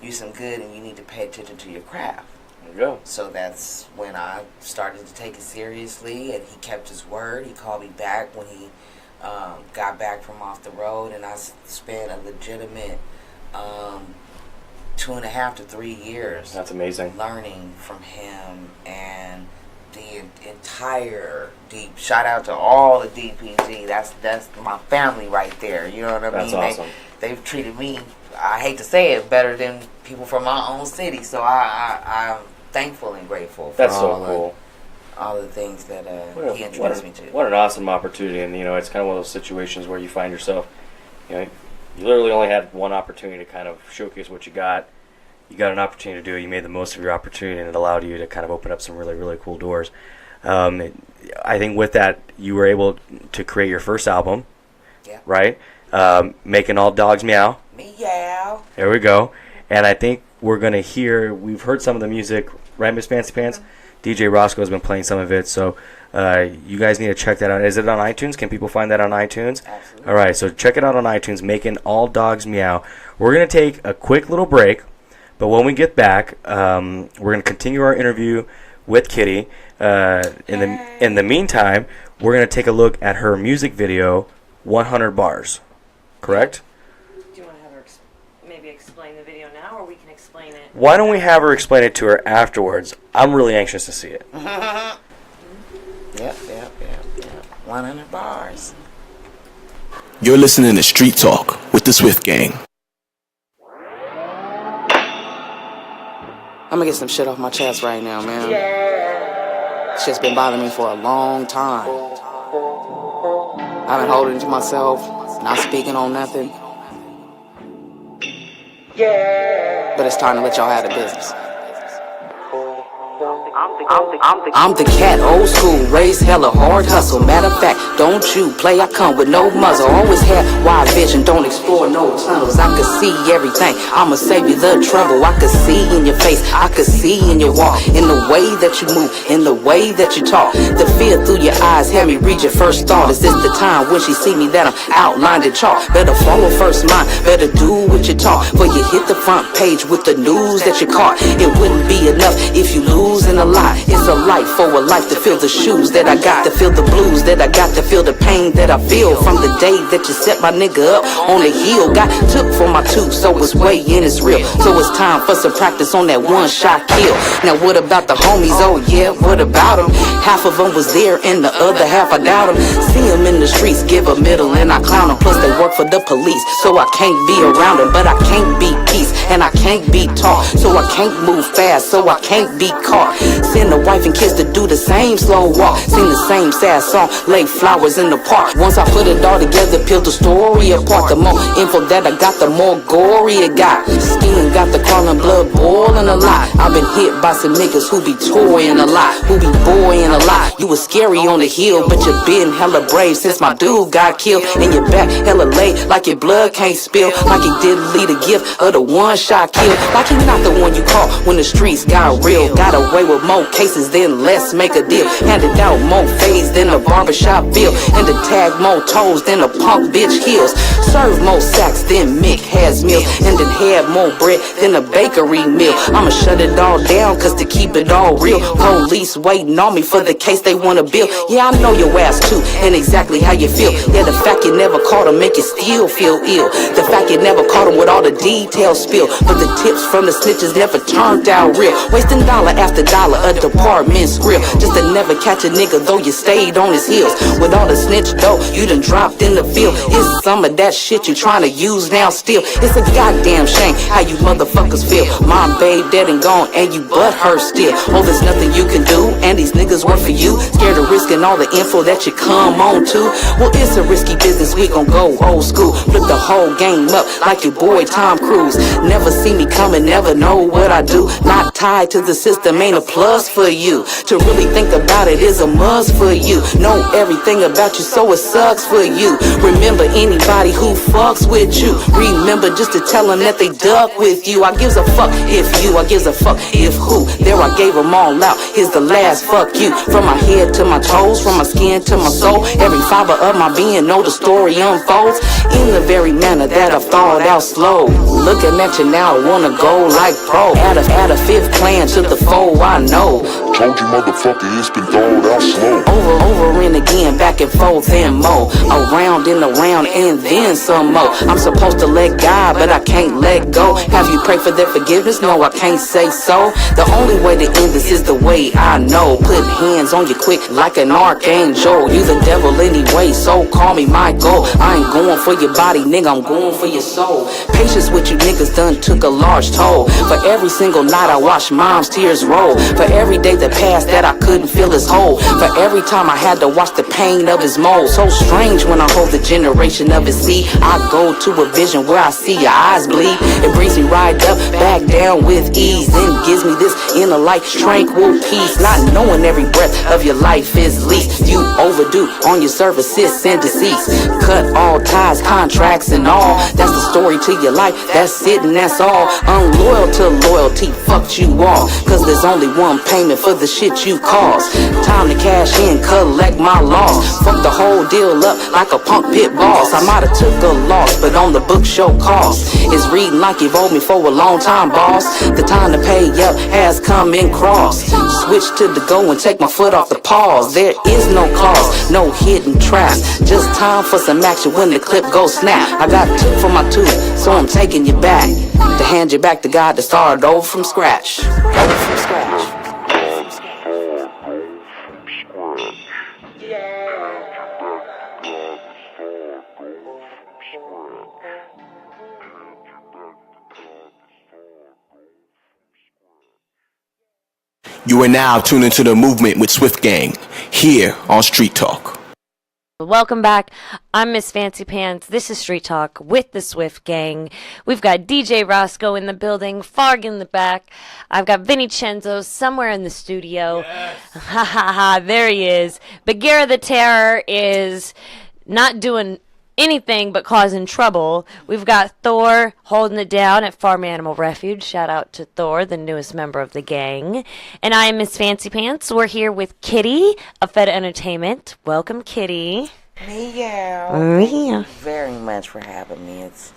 you some good, and you need to pay attention to your craft. There you go. So that's when I started to take it seriously, and he kept his word. He called me back when he got back from off the road, and I spent a legitimate 2.5 to 3 years. That's amazing. Learning from him and the entire deep. Shout out to all the DPG. That's my family right there. You know what I mean? That's awesome. They've treated me, I hate to say it, better than people from my own city. So I'm thankful and grateful for all the things that he introduced me to. What an awesome opportunity. And, it's kind of one of those situations where you find yourself, you literally only had one opportunity to kind of showcase what you got. You got an opportunity to do it. You made the most of your opportunity, and it allowed you to kind of open up some really, really cool doors. I think with that, you were able to create your first album, right? Making All Dogs Meow. Meow. There we go. And I think we're going to hear, we've heard some of the music, right, Miss Fancy Pants? DJ Roscoe has been playing some of it, so you guys need to check that out. Is it on iTunes? Can people find that on iTunes? Absolutely. All right, so check it out on iTunes, Making All Dogs Meow. We're going to take a quick little break, but when we get back, we're going to continue our interview with Kitty. In the meantime, we're going to take a look at her music video, 100 Bars. Correct? Do you want to have her maybe explain the video now, or we can explain it? Why don't we have her explain it to her afterwards? I'm really anxious to see it. Yep. 100 bars. You're listening to Street Talk with the Swift Gang. I'm gonna get some shit off my chest right now, man. It's just been bothering me for a long time. I've been holding it to myself, not speaking on nothing. But it's time to let y'all have the business. I'm the cat, old school, raised hella hard hustle. Matter of fact, don't you play, I come with no muzzle. Always had wide vision, don't explore no tunnels. I could see everything, I'ma save you the trouble. I could see in your face, I could see in your walk, in the way that you move, in the way that you talk. The fear through your eyes had me read your first thought. Is this the time when she see me that I'm outlined in chalk? Better follow first mind, better do what you talk. Before you hit the front page with the news that you caught. It wouldn't be enough if you lose in a lot. lie. It's a life for a life to feel the shoes that I got, to feel the blues that I got, to feel the pain that I feel from the day that you set my nigga up on the hill. Got took for my tooth, so it's weighing, it's real. So it's time for some practice on that one shot kill. Now what about the homies? Oh yeah, what about them? Half of them was there and the other half I doubt them. See them in the streets, give a middle and I clown them. Plus they work for the police, so I can't be around them. But I can't be peace and I can't be taught, so I can't move fast, so I can't be caught. Send a wife and kids to do the same slow walk, sing the same sad song, lay flowers in the park. Once I put it all together, peel the story apart. The more info that I got, the more gory it got. Skin got the crawling blood boiling a lot. I've been hit by some niggas who be toying a lot, who be boying a lot. You was scary on the hill, but you been hella brave since my dude got killed. And your back hella late, like your blood can't spill, like he didn't lead a gift of the one shot kill. Like he not the one you caught when the streets got real. Got away with more cases than let's make a deal. Handed out more fades than a barbershop bill, and to tag more toes than a punk bitch heels. Serve more sacks than Mick has meals, and then had more bread than a bakery meal. I'ma shut it all down, cause to keep it all real, police waiting on me for the case they wanna build. Yeah, I know your ass too, and exactly how you feel. Yeah, the fact you never caught him make you still feel ill. The fact you never caught him with all the details spilled, but the tips from the snitches never turned out real. Wasting dollar after dollar, a department's grill, just to never catch a nigga though you stayed on his heels. With all the snitch dough you done dropped in the field, it's some of that shit you trying to use now still. It's a goddamn shame how you motherfuckers feel. My babe dead and gone and you butt her still. Oh, there's nothing you can do and these niggas work for you. Scared of risking all the info that you come on to. Well, it's a risky business, we gon' go old school. Flip the whole game up like your boy Tom Cruise. Never see me coming, never know what I do. Not tied to the system, ain't a plus for you. To really think about it is a must for you. Know everything about you, so it sucks for you. Remember anybody who fucks with you. Remember just to tell them that they duck with you. I gives a fuck if you, I gives a fuck if who. There I gave them all out, here's the last fuck you. From my head to my toes, from my skin to my soul, every fiber of my being know the story unfolds in the very manner that I've thought out slow. Looking at you now, I wanna go like pro. Add a fifth plan to the foe, I know. Told you motherfucker, it's been thought out slow. Over and again, back and forth and more. Around and around and then some more. I'm supposed to let God, but I can't let go. Have you prayed for their forgiveness? No, I can't say so. The only way to end this is the way I know. Put hands on you quick like an archangel. You the devil anyway, so call me my goal. I ain't going for your body, nigga, I'm going for your soul. Patience with you niggas done took a large toll. For every single night I watched mom's tears roll. For every day that passed that I couldn't feel his whole. For every time I had to watch the pain of his mold. So strange when I hold the generation of his seed. I go to a vision where I see your eyes bleed. It brings me right up, back down with ease. Then gives me this inner light, tranquil peace. Not knowing every breath of your life is least. You overdue on your services and deceits. Cut all ties, contracts and all. That's the story to your life, that's it and that's all. Unloyal to loyalty, fucked you off. Cause there's only one payment for the shit you caused. Time to cash in, collect my loss. Fuck the whole deal up like a punk pit boss. I might have took a loss, but on the book show cost. It's reading like you've owed me for a long time, boss. The time to pay up has come and crossed. Switch to the go and take my foot off the pause. There is no clause, no hidden traps. Just time for some action when the clip goes snap. I got took from my tooth, so I'm taking you back. To hand you back to God to start over from scratch. Over from scratch. You are now tuned into the movement with Swift Gang here on Street Talk. Welcome back. I'm Miss Fancy Pants. This is Street Talk with the Swift Gang. We've got DJ Roscoe in the building, Farg in the back. I've got Vinny Cenzo somewhere in the studio. Yes. Ha ha ha, there he is. Bagheera the Terror is not doing anything but causing trouble. We've got Thor holding it down at Farm Animal Refuge. Shout out to Thor, the newest member of the gang. And I am Miss Fancy Pants. We're here with Kitty of Fedha Entertainment. Welcome, Kitty. Meow. Oh, Thank yeah. you very much for having me. It's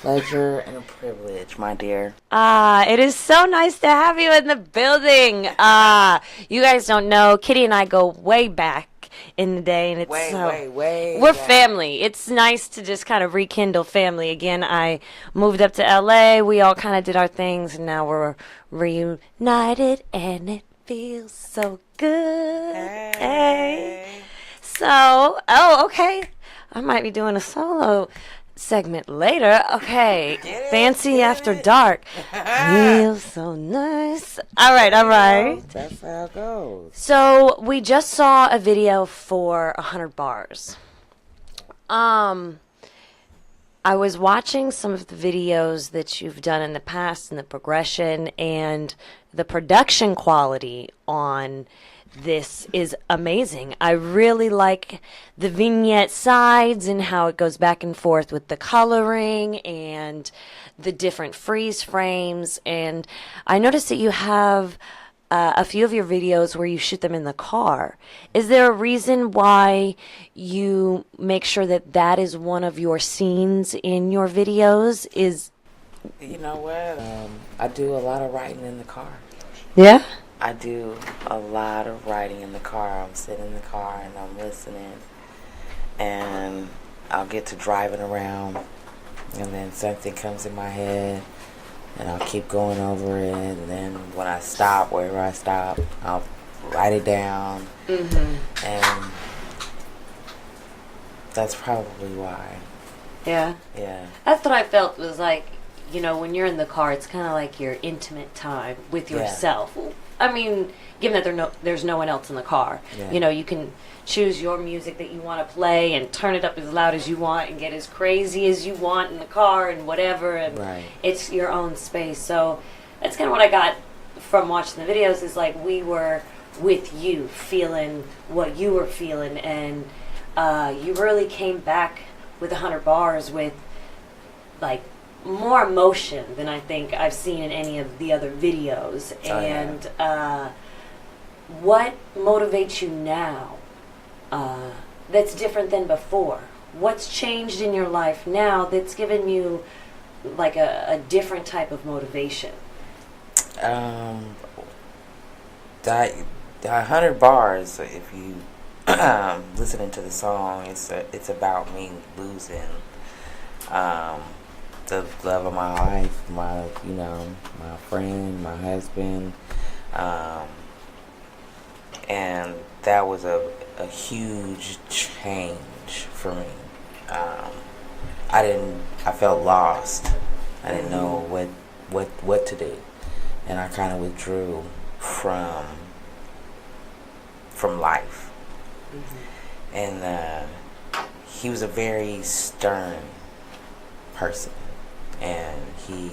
Pleasure and a privilege, my dear. It is so nice to have you in the building. You guys don't know, Kitty and I go way back in the day, and it's way we're back. family. It's nice to just kind of rekindle family again. I moved up to LA. We all kind of did our things, and now we're reunited, and it feels so good. Hey. So, okay. I might be doing a solo segment later. Okay. Fancy After Dark. Feels so nice. All right. That's how it goes. So we just saw a video for 100 Bars. I was watching some of the videos that you've done in the past and the progression, and the production quality on this is amazing. I really like the vignette sides and how it goes back and forth with the coloring and the different freeze frames. And I noticed that you have a few of your videos where you shoot them in the car. Is there a reason why you make sure that that is one of your scenes in your videos? You know what? I do a lot of writing in the car. Yeah? I do a lot of writing in the car. I'm sitting in the car and I'm listening, and I'll get to driving around, and then something comes in my head, and I'll keep going over it, and then when I stop, wherever I stop, I'll write it down, and that's probably why. Yeah. Yeah. That's what I felt was like, you know, when you're in the car, it's kind of like your intimate time with yourself. I mean, given that there's no one else in the car, you know, you can choose your music that you want to play and turn it up as loud as you want and get as crazy as you want in the car and whatever, and it's your own space. So that's kind of what I got from watching the videos, is like we were with you, feeling what you were feeling, and you really came back with 100 Bars with like more emotion than I think I've seen in any of the other videos. What motivates you now that's different than before? What's changed in your life now that's given you like a different type of motivation? That 100 Bars, if you listening to the song, it's about me losing the love of my life, my friend, my husband, and that was a huge change for me. I felt lost. I didn't know what to do, and I kind of withdrew from life. And he was a very stern person, and he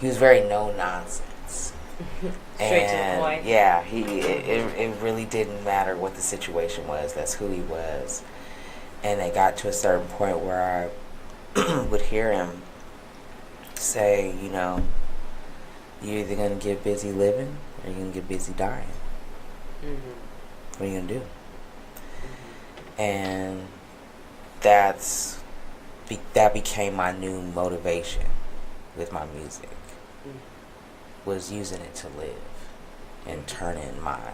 was very no nonsense. Straight to the point. Yeah, it really didn't matter what the situation was. That's who he was. And it got to a certain point where I would hear him say, you know, you're either going to get busy living or you're going to get busy dying. What are you going to do? And that became my new motivation with my music, was using it to live and turning my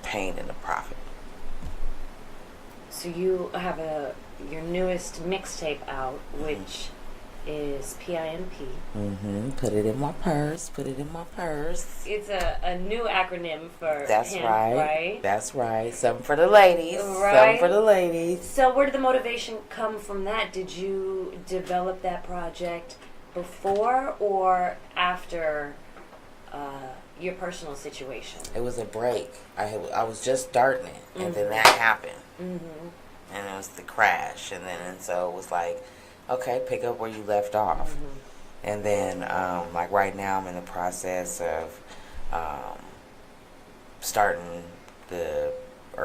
pain into profit. So you have your newest mixtape out, which is PIMP. Put it in my purse. It's a new acronym for That's him, right? That's right. Something for the ladies. Right. Something for the ladies. So where did the motivation come from that? Did you develop that project before or after your personal situation? It was a break. I was just starting it, and then that happened. And it was the crash, and so it was like, okay, pick up where you left off. And then, like right now, I'm in the process of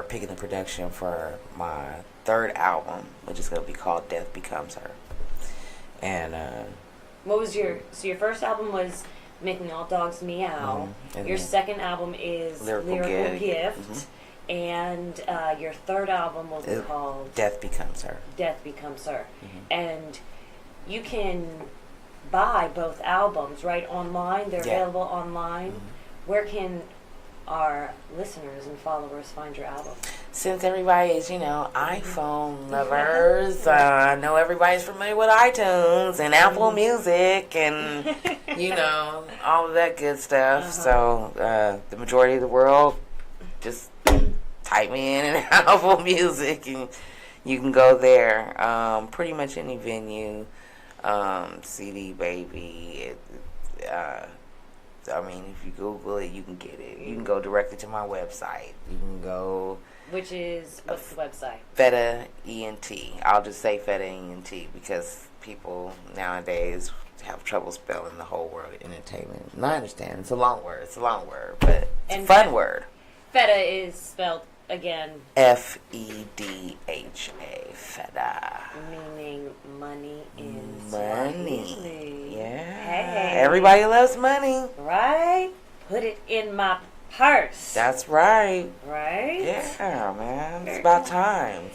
picking the production for my third album, which is going to be called Death Becomes Her. And what was your first album was Making All Dogs Meow. Your second album is Lyrical Gift. and your third album will be called Death Becomes Her. Death Becomes Her. And you can buy both albums, right, online. They're available online. Where can our listeners and followers find your album? Since everybody is, iPhone lovers, I know everybody's familiar with iTunes and Apple Music and, all of that good stuff. So the majority of the world, just type me in and Apple Music and you can go there. Pretty much any venue, CD Baby, if you Google it, you can get it. You can go directly to my website. You can go... Which is, what's the website? Fedha ENT. I'll just say Fedha ENT because people nowadays have trouble spelling the whole word entertainment. And I understand. It's a long word, but it's a fun word. Fedha is spelled, again... Fedha. Fedha. Meaning money is... Money. Yeah. Hey. Everybody loves money. Right? Put it in my purse. That's right. Right? Yeah, man. It's about time.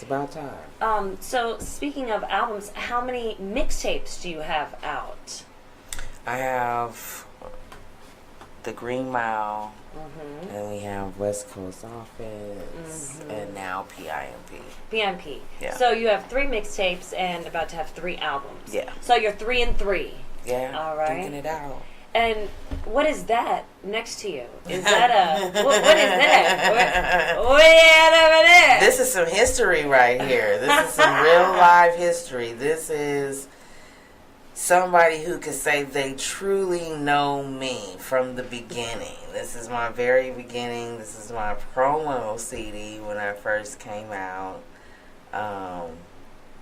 So speaking of albums, how many mixtapes do you have out? I have The Green Mile, and we have Westcoast Office, and now PIMP. PIMP. Yeah. So you have 3 mixtapes and about to have 3 albums. Yeah. So you're 3 and 3. Yeah. All right. Thinking it out. And what is that next to you? Is that what is that? What do you have over there? This is some history right here. This is some real live history. This is somebody who could say they truly know me from the beginning. This is my very beginning. This is my promo CD when I first came out.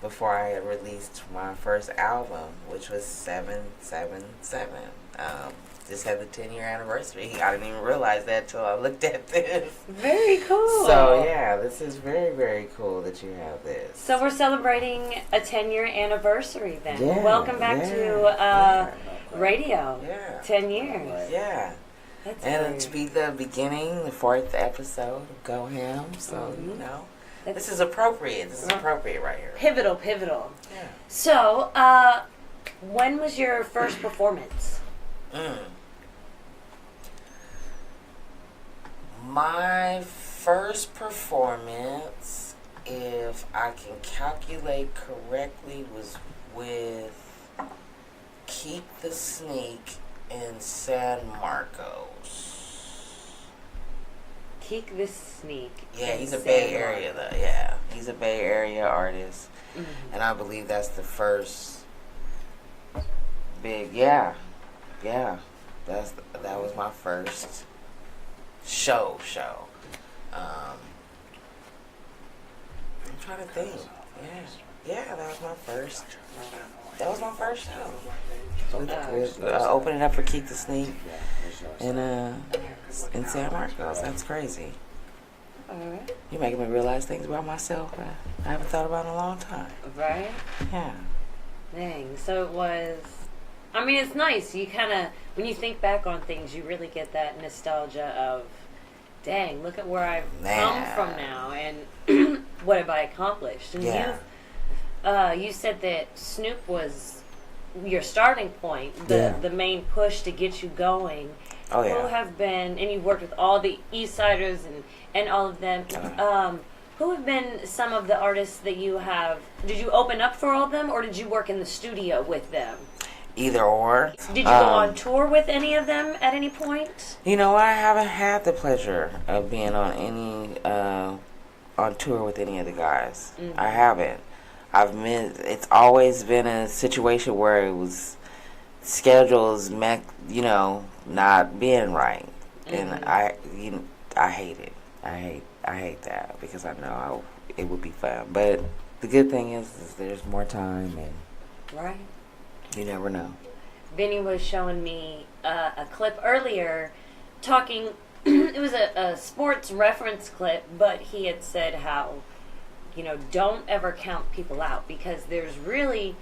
Before I had released my first album, which was 777. Just had the 10-year anniversary. I didn't even realize that till I looked at this. Very cool. So yeah, this is very, very cool that you have this. So we're celebrating a 10-year anniversary then. Yeah, Welcome back to radio. Yeah. 10 years. Yeah. That's And great. to be the beginning, the 4th episode of Go Ham. So, this is appropriate. This is appropriate right here. Pivotal. Yeah. So, when was your first performance? My first performance, if I can calculate correctly, was with Keep the Sneak in San Marcos. Keek the Sneak. Yeah, he's a Bay Area though. Yeah, he's a Bay Area artist, and I believe that's the first big. Yeah. That was my first show. I'm trying to think. Yeah, that was my first. show. With opening up for Keep the Sneak in San Marcos. That's crazy. Alright. You're making me realize things about myself I haven't thought about in a long time. Right? Yeah. Dang. So it was... it's nice. You kind of... When you think back on things, you really get that nostalgia of, dang, look at where I've come from now and what have I accomplished. And you said that Snoop was your starting point, the main push to get you going. Oh, yeah. Who have been... And you've worked with all the East Siders and all of them. Who have been some of the artists that you have... Did you open up for all of them, or did you work in the studio with them? Either or. Did you go on tour with any of them at any point? I haven't had the pleasure of being on on tour with any of the guys. I haven't. It's always been a situation where it was schedules not being right, and I hate it. I hate that because I know it would be fun. But the good thing is there's more time, and right. You never know. Vinny was showing me a clip earlier talking, it was a sports reference clip, but he had said how, don't ever count people out because there's really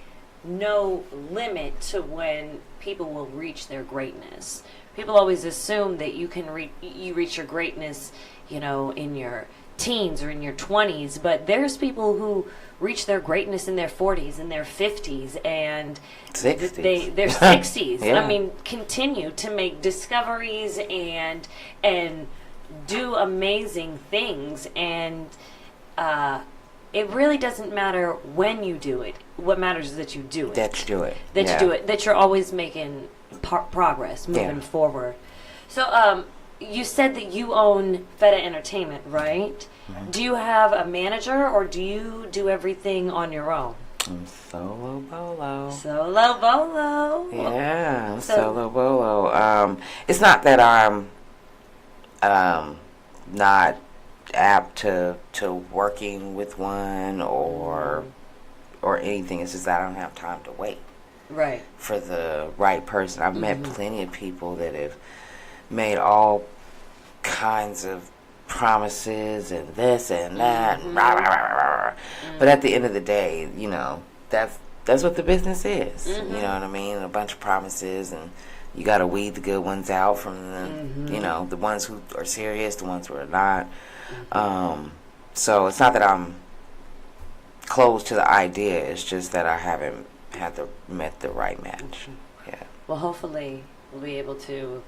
no limit to when people will reach their greatness. People always assume that you can reach your greatness, in your teens or in your 20s, but there's people who reach their greatness in their 40s and their 50s and 60s. their 60s. Yeah. I mean, continue to make discoveries and do amazing things, and it really doesn't matter when you do it. What matters is that you do it. That you do it. That you do it. That you're always making progress, moving forward. So, you said that you own Fedha Entertainment, right? Mm-hmm. Do you have a manager, or do you do everything on your own? I'm solo bolo. Solo bolo. Yeah, I'm solo bolo. It's not that I'm not apt to working with one or anything. It's just that I don't have time to wait. Right. For the right person. I've met plenty of people that have made all kinds of promises and this and that. But at the end of the day, you know, that's what the business is. You know what I mean? A bunch of promises, and you got to weed the good ones out from the, you know, the ones who are serious, the ones who are not. So it's not that I'm close to the idea. It's just that I haven't met the right match. Yeah. Well, hopefully we'll be able to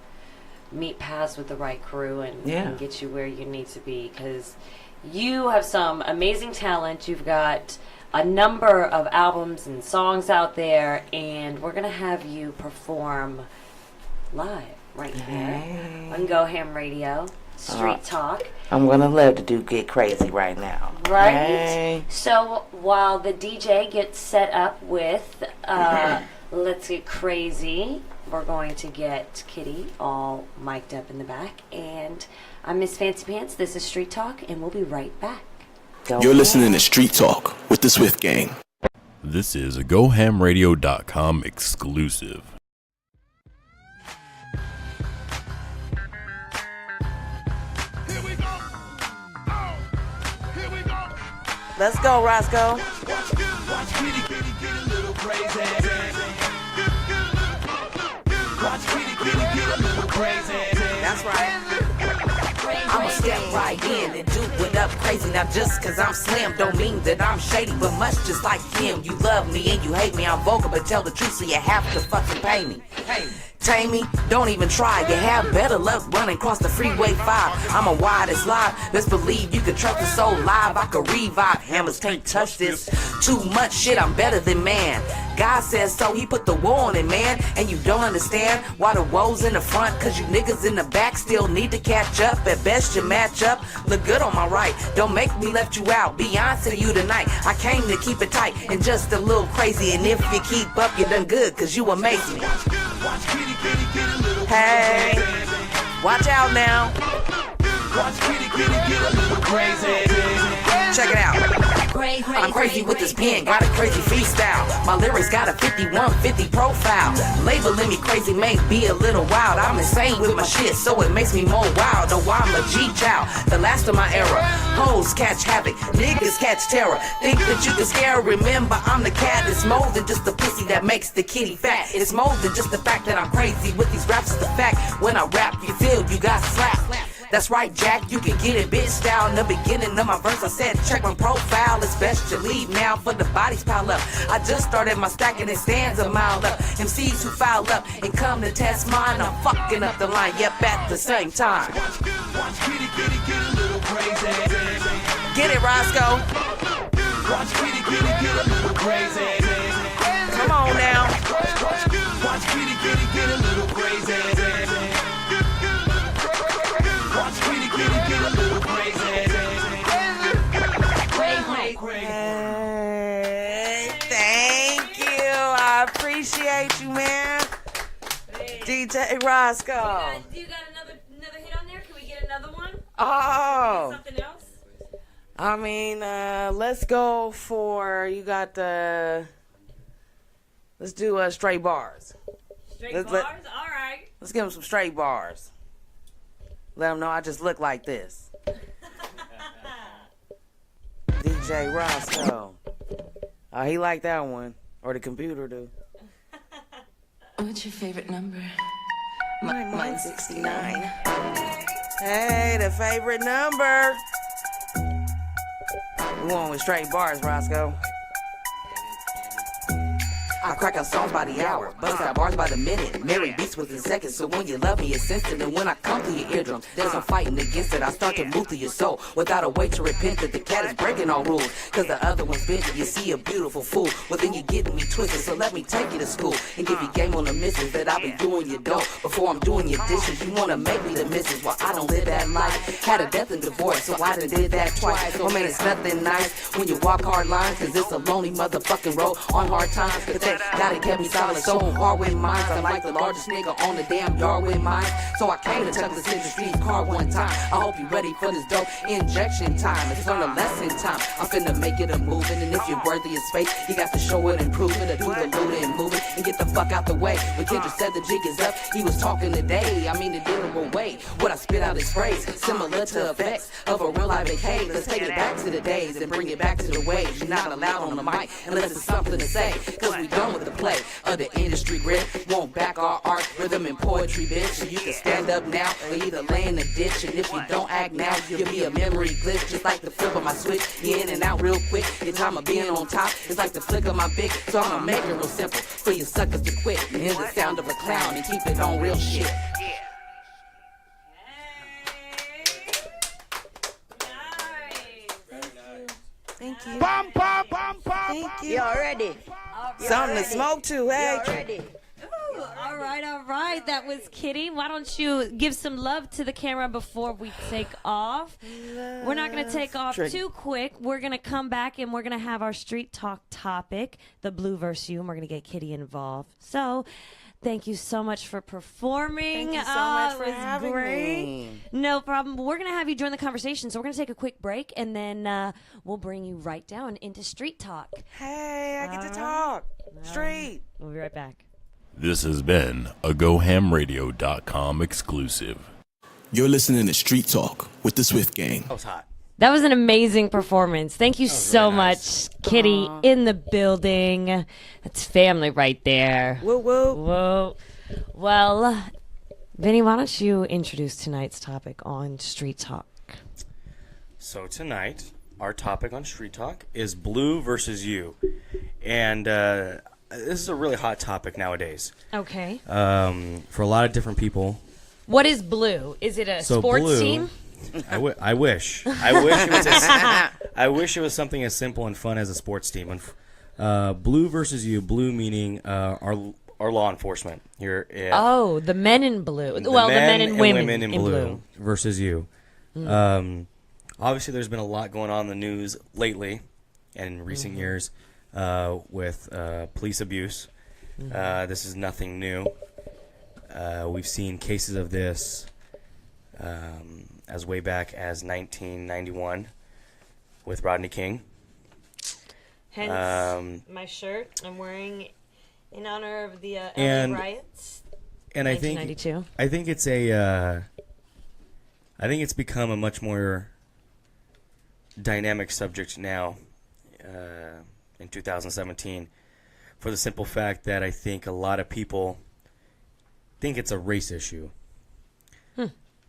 meet paths with the right crew and get you where you need to be, because you have some amazing talent. You've got a number of albums and songs out there, and we're going to have you perform live right here on Go Ham Radio, Street Talk. I'm going to love to get crazy right now. Right? Hey. So while the DJ gets set up with Let's Get Crazy, we're going to get Kitty all mic'd up in the back. And I'm Miss Fancy Pants. This is Street Talk, and we'll be right back. You're listening to Street Talk with the Swift Gang. This is a GoHamRadio.com exclusive. Let's go, Roscoe. That's right. I'ma step right in and do it up crazy. Now just cause I'm slim don't mean that I'm shady, but much just like him. You love me and you hate me. I'm vulgar, but tell the truth, so you have to fucking pay me. Tame me, don't even try. You have better luck running across the freeway 5. I'm a wide as live. Best believe you can trust the soul live. I can revive. Hammers can't touch this. Too much shit, I'm better than man. God says so, he put the war on it, man. And you don't understand why the woe's in the front, cause you niggas in the back still need to catch up. At best you match up, look good on my right. Don't make me left you out, Beyonce you tonight. I came to keep it tight and just a little crazy. And if you keep up, you done good, cause you amaze me. Hey, watch out now. Check it out. I'm crazy with this pen, got a crazy freestyle. My lyrics got a 5150 profile. Labeling me crazy may be a little wild. I'm insane with my shit, so it makes me more wild. Oh, I'm a G-child, the last of my era. Hoes catch havoc, niggas catch terror. Think that you can scare, remember I'm the cat. It's more than just the pussy that makes the kitty fat. It's more than just the fact that I'm crazy with these raps. It's the fact when I rap, you feel you got slapped. That's right, Jack, you can get it bitch style. In the beginning of my verse, I said, check my profile. It's best you leave now, for the bodies pile up. I just started my stack and it stands a mile up. MCs who foul up and come to test mine, I'm fucking up the line, yep, at the same time. Get it, Roscoe. Come on now. Thank you. I appreciate you, man. DJ Roscoe. You got another hit on there? Can we get another one? Oh. Something else? I mean, let's go for, you got the, let's do straight bars. Straight Let's bars? All right. Let's give them some straight bars. Let them know I just look like this. DJ Roscoe. Oh, he liked that one. Or the computer do. What's your favorite number? Mine's 69. Hey, the favorite number. We on with straight bars, Roscoe. I crack out songs by the hour, bust out bars by the minute. Marry beats within seconds, so when you love me, it's instant. And when I come to your eardrums, there's no fighting against it. I start to move through your soul without a way to repent that the cat is breaking all rules. Cause the other one's busy, you see a beautiful fool. Well, then you're getting me twisted, so let me take you to school and give you game on the misses that I'll be doing your dough. Before I'm doing your dishes, you wanna make me the missus. Well, I don't live that life. Had a death and divorce, so I done did that twice. Oh man, it's nothing nice when you walk hard lines, cause it's a lonely motherfucking road on hard times. But that gotta kept me solid, so hard with mines. I'm like the largest nigga on the damn yard with mine. So I came to tuck this in the streets car one time. I hope you ready for this dope injection time. It's learn a lesson time. I'm finna make it a moving, and if you're worthy of space, you got to show it and prove it, or do the looting and move it, and get the fuck out the way. When Kendrick said the jig is up, he was talking today. I mean the literal way. What I spit out is phrase, similar to effects of a real live decay. Let's take it back to the days and bring it back to the waves. You're not allowed on the mic unless it's something to say, cause we done with the play of the industry grit. Won't back our art, rhythm and poetry, bitch. So you can stand up now or either lay in the ditch. And if you don't act now, you'll be a memory glitch, just like the flip of my switch. You in and out real quick. Your time of being on top is like the flick of my Bic. So I'ma make it real simple for you suckers to quit and hear the sound of a clown and keep it on real shit. Thank you. Bum, bum, bum, bum. Thank you. Y'all ready? Something to smoke to, hey. Y'all ready? Ooh, all right. That was Kitty. Why don't you give some love to the camera before we take off? We're not going to take off too quick. We're going to come back and we're going to have our street talk topic, the blue versus you, and we're going to get Kitty involved. So thank you so much for performing. Thank you so much for having me. No problem. We're going to have you join the conversation. So we're going to take a quick break, and then we'll bring you right down into Street Talk. Hey, I get to talk. Street. We'll be right back. This has been a GoHamRadio.com exclusive. You're listening to Street Talk with the Swift Gang. That was hot. That was an amazing performance. Thank you so really nice. much, Kitty, in the building. That's family right there. Woo woo. Whoa. Well, Vinny, why don't you introduce tonight's topic on Street Talk? So tonight, our topic on Street Talk is blue versus you. And this is a really hot topic nowadays. Okay. For a lot of different people. What is blue? Is it a sports blue, team? I wish. I wish it was something as simple and fun as a sports team. Blue versus you. Blue meaning our law enforcement here. Oh, the men in blue. The men and women in blue versus you. Obviously, there's been a lot going on in the news lately and in recent years with police abuse. This is nothing new. We've seen cases of this as way back as 1991 with Rodney King. Hence my shirt I'm wearing in honor of the LA riots. And 1992. I think it's become a much more dynamic subject now in 2017 for the simple fact that I think a lot of people think it's a race issue.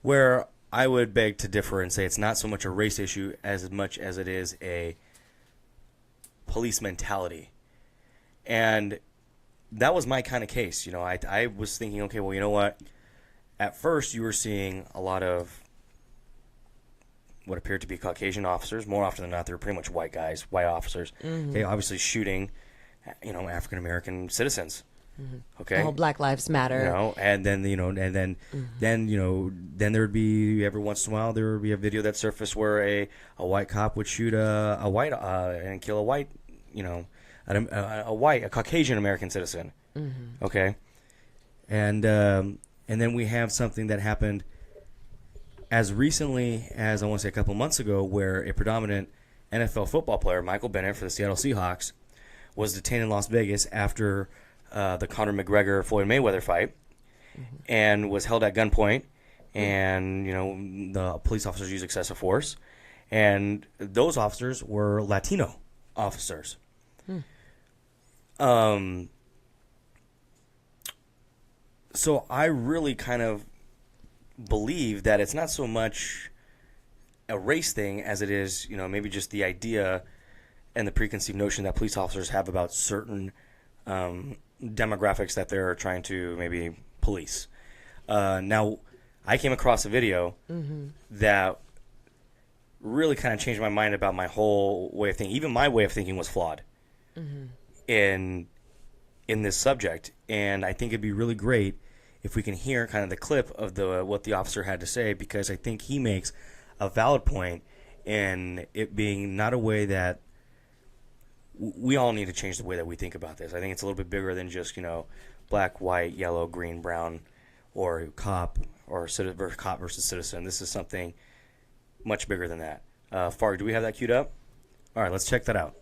Where I would beg to differ and say it's not so much a race issue as much as it is a police mentality. And that was my kind of case. You know, I was thinking, okay, well, you know what? At first, you were seeing a lot of what appeared to be Caucasian officers. More often than not, they were pretty much white guys, white officers. Okay, obviously shooting, African American citizens. Okay, the whole Black Lives Matter. And then then there would be every once in a while there would be a video that surfaced where a white cop would shoot a white and kill a white, a Caucasian American citizen. Okay, and then we have something that happened as recently as I want to say a couple months ago, where a predominant NFL football player, Michael Bennett for the Seattle Seahawks, was detained in Las Vegas after the Conor McGregor-Floyd Mayweather fight, and was held at gunpoint, and the police officers used excessive force, and those officers were Latino officers. So I really kind of believe that it's not so much a race thing as it is, maybe just the idea and the preconceived notion that police officers have about certain demographics that they're trying to maybe police. Now, I came across a video that really kind of changed my mind about my whole way of thinking. Even my way of thinking was flawed in this subject. And I think it'd be really great if we can hear kind of the clip of what the officer had to say, because I think he makes a valid point in it being not a way that we all need to change the way that we think about this. I think it's a little bit bigger than just, black, white, yellow, green, brown, or cop or cop versus citizen. This is something much bigger than that. Farg, do we have that queued up? All right, let's check that out.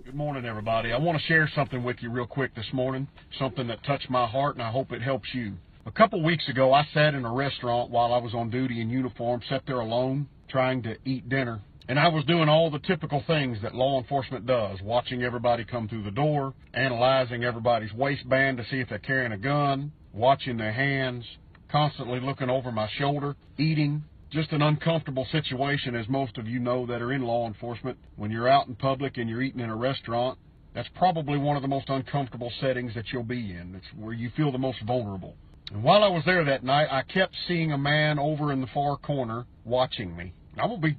Good morning, everybody. I want to share something with you real quick this morning, something that touched my heart, and I hope it helps you. A couple weeks ago, I sat in a restaurant while I was on duty in uniform, sat there alone, trying to eat dinner. And I was doing all the typical things that law enforcement does, watching everybody come through the door, analyzing everybody's waistband to see if they're carrying a gun, watching their hands, constantly looking over my shoulder, eating. Just an uncomfortable situation, as most of you know that are in law enforcement. When you're out in public and you're eating in a restaurant, that's probably one of the most uncomfortable settings that you'll be in. It's where you feel the most vulnerable. And while I was there that night, I kept seeing a man over in the far corner watching me. I'm going to be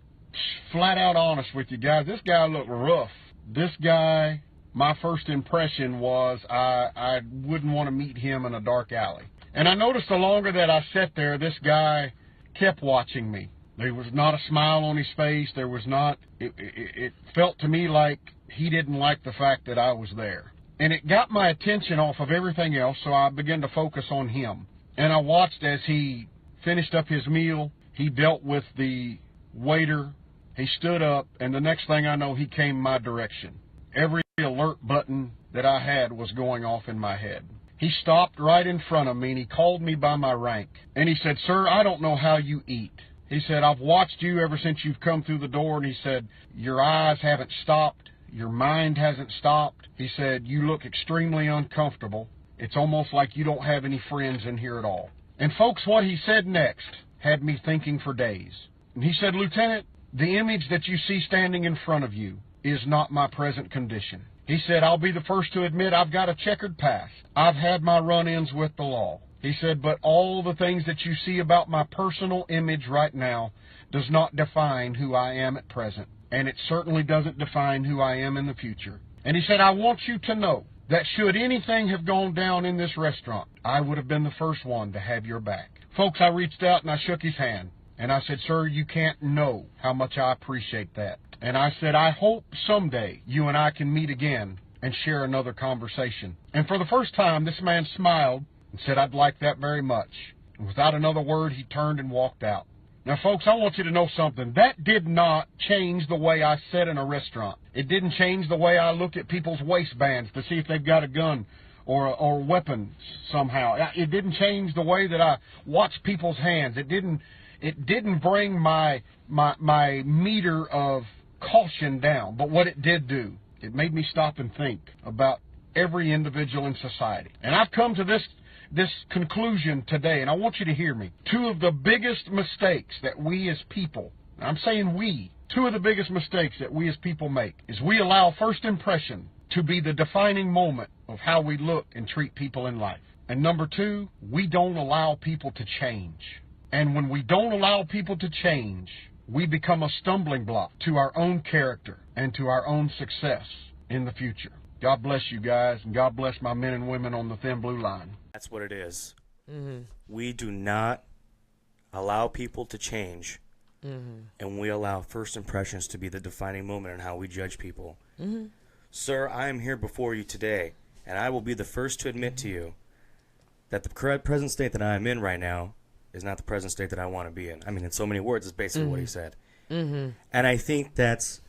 flat out honest with you guys. This guy looked rough. This guy, my first impression was I wouldn't want to meet him in a dark alley. And I noticed the longer that I sat there, this guy kept watching me. There was not a smile on his face. There was not, it felt to me like he didn't like the fact that I was there. And it got my attention off of everything else, so I began to focus on him. And I watched as he finished up his meal. He dealt with the waiter. He stood up, and the next thing I know, he came my direction. Every alert button that I had was going off in my head. He stopped right in front of me, and he called me by my rank. And he said, "Sir, I don't know how you eat." He said, "I've watched you ever since you've come through the door." And he said, "Your eyes haven't stopped. Your mind hasn't stopped." He said, "You look extremely uncomfortable. It's almost like you don't have any friends in here at all." And folks, what he said next had me thinking for days. And he said, "Lieutenant, the image that you see standing in front of you is not my present condition." He said, "I'll be the first to admit I've got a checkered past. I've had my run-ins with the law." He said, "But all the things that you see about my personal image right now does not define who I am at present. And it certainly doesn't define who I am in the future." And he said, "I want you to know that should anything have gone down in this restaurant, I would have been the first one to have your back." Folks, I reached out and I shook his hand. And I said, "Sir, you can't know how much I appreciate that." And I said, "I hope someday you and I can meet again and share another conversation." And for the first time, this man smiled and said, "I'd like that very much." And without another word, he turned and walked out. Now, folks, I want you to know something. That did not change the way I sat in a restaurant. It didn't change the way I look at people's waistbands to see if they've got a gun or weapons somehow. It didn't change the way that I watch people's hands. It didn't bring my meter of caution down. But what it did do, it made me stop and think about every individual in society. And I've come to this conclusion today, and I want you to hear me. Two of the biggest mistakes that we as people, I'm saying we, two of the biggest mistakes that we as people make is we allow first impression to be the defining moment of how we look and treat people in life. And number two, we don't allow people to change. And when we don't allow people to change, we become a stumbling block to our own character and to our own success in the future. God bless you guys, and God bless my men and women on the thin blue line. That's what it is. We do not allow people to change, and we allow first impressions to be the defining moment in how we judge people. Sir, I am here before you today, and I will be the first to admit to you that the present state that I am in right now is not the present state that I want to be in. I mean, in so many words, is basically what he said. And I think that's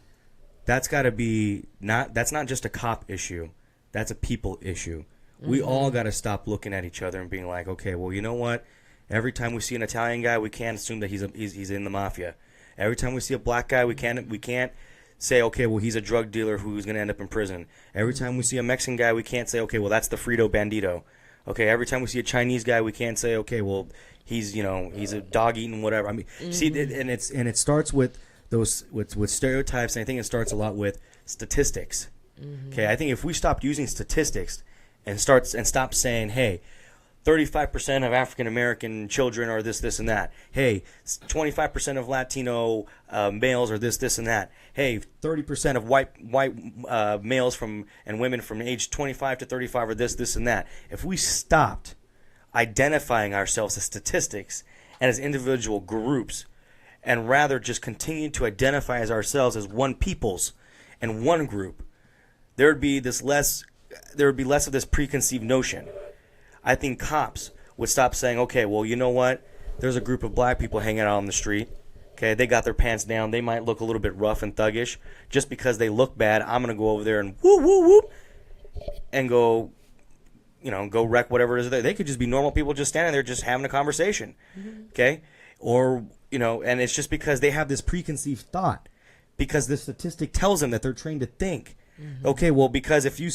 got to be that's not just a cop issue. That's a people issue. We all got to stop looking at each other and being like, okay, well, you know what? Every time we see an Italian guy, we can't assume that he's in the mafia. Every time we see a black guy, we can't say, okay, well, he's a drug dealer who's going to end up in prison. Every time we see a Mexican guy, we can't say, okay, well, that's the Frito Bandito. Okay, every time we see a Chinese guy, we can't say, okay, well, he's a dog eating whatever. I mean, see, and it starts with those with stereotypes, and I think it starts a lot with statistics. Okay, I think if we stopped using statistics and stop saying, hey, 35% of African American children are this, and that. Hey, 25% of Latino males are this, and that. Hey, 30% of white males and women from age 25 to 35 are this, and that. If we stopped identifying ourselves as statistics and as individual groups, and rather just continued to identify as ourselves as one peoples and one group, there would be less of this preconceived notion. I think cops would stop saying, okay, well, you know what? There's a group of black people hanging out on the street. Okay, they got their pants down. They might look a little bit rough and thuggish. Just because they look bad, I'm going to go over there and whoop, whoop, whoop, and go wreck whatever it is there. They could just be normal people just standing there just having a conversation. Okay? Or, and it's just because they have this preconceived thought because the statistic tells them that they're trained to think. Okay, well, because if you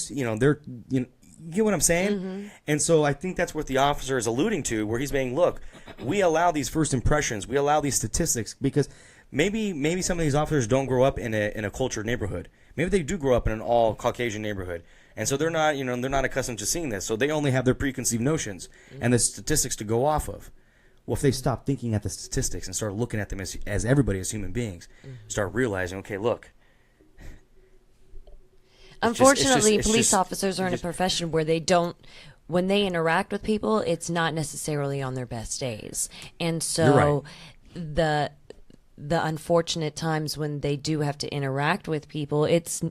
get what I'm saying? And so I think that's what the officer is alluding to, where he's saying, look, we allow these first impressions, we allow these statistics, because maybe some of these officers don't grow up in a cultured neighborhood. Maybe they do grow up in an all Caucasian neighborhood. And so they're not accustomed to seeing this. So they only have their preconceived notions and the statistics to go off of. Well, if they stop thinking at the statistics and start looking at them as everybody as human beings, start realizing, okay, look, unfortunately, police officers are in a profession where when they interact with people, it's not necessarily on their best days. And so the unfortunate times when they do have to interact with people, it's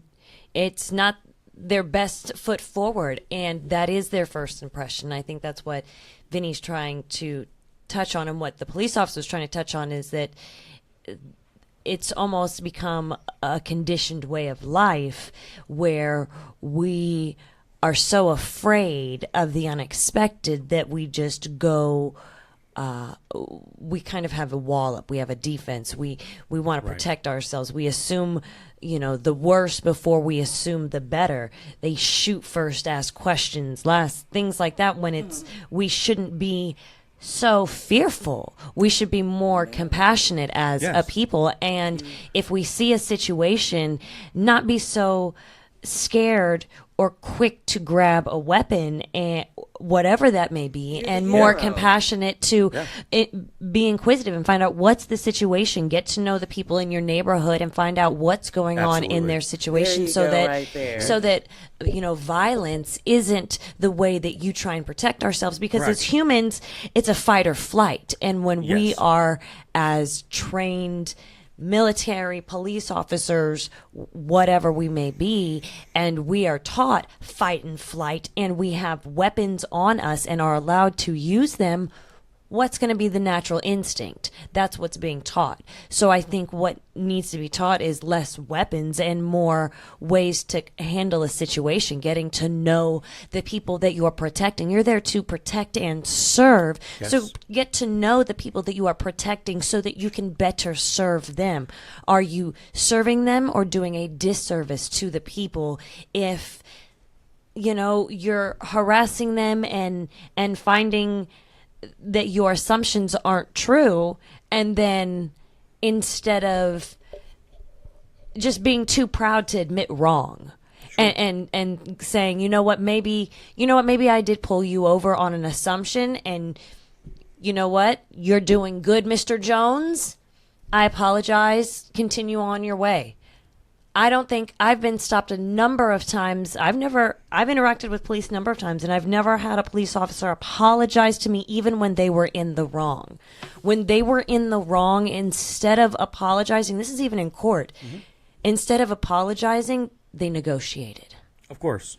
not their best foot forward, and that is their first impression. I think that's what Vinny's trying to touch on, and what the police officer is trying to touch on is that it's almost become a conditioned way of life where we are so afraid of the unexpected that we just go, we kind of have a wall up. We have a defense. We want to protect ourselves. We assume, the worst before we assume the better. They shoot first, ask questions last, things like that, when we shouldn't be so fearful. We should be more compassionate as a people, and if we see a situation, not be so scared or quick to grab a weapon, and whatever that may be, and more compassionate to be inquisitive and find out what's the situation, get to know the people in your neighborhood and find out what's going on in their situation, so that violence isn't the way that you try and protect ourselves, because as humans, it's a fight or flight. And when we are as trained military, police officers, whatever we may be, and we are taught fight and flight, and we have weapons on us and are allowed to use them, what's going to be the natural instinct? That's what's being taught. So I think what needs to be taught is less weapons and more ways to handle a situation, getting to know the people that you are protecting. You're there to protect and serve. So get to know the people that you are protecting so that you can better serve them. Are you serving them or doing a disservice to the people if, you're harassing them and finding that your assumptions aren't true, and then instead of just being too proud to admit wrong and saying, maybe I did pull you over on an assumption, and you know what, you're doing good, Mr. Jones, I apologize, continue on your way. I don't think I've been stopped a number of times. I've interacted with police a number of times, and I've never had a police officer apologize to me even when they were in the wrong. When they were in the wrong, instead of apologizing, this is even in court, instead of apologizing, they negotiated. Of course.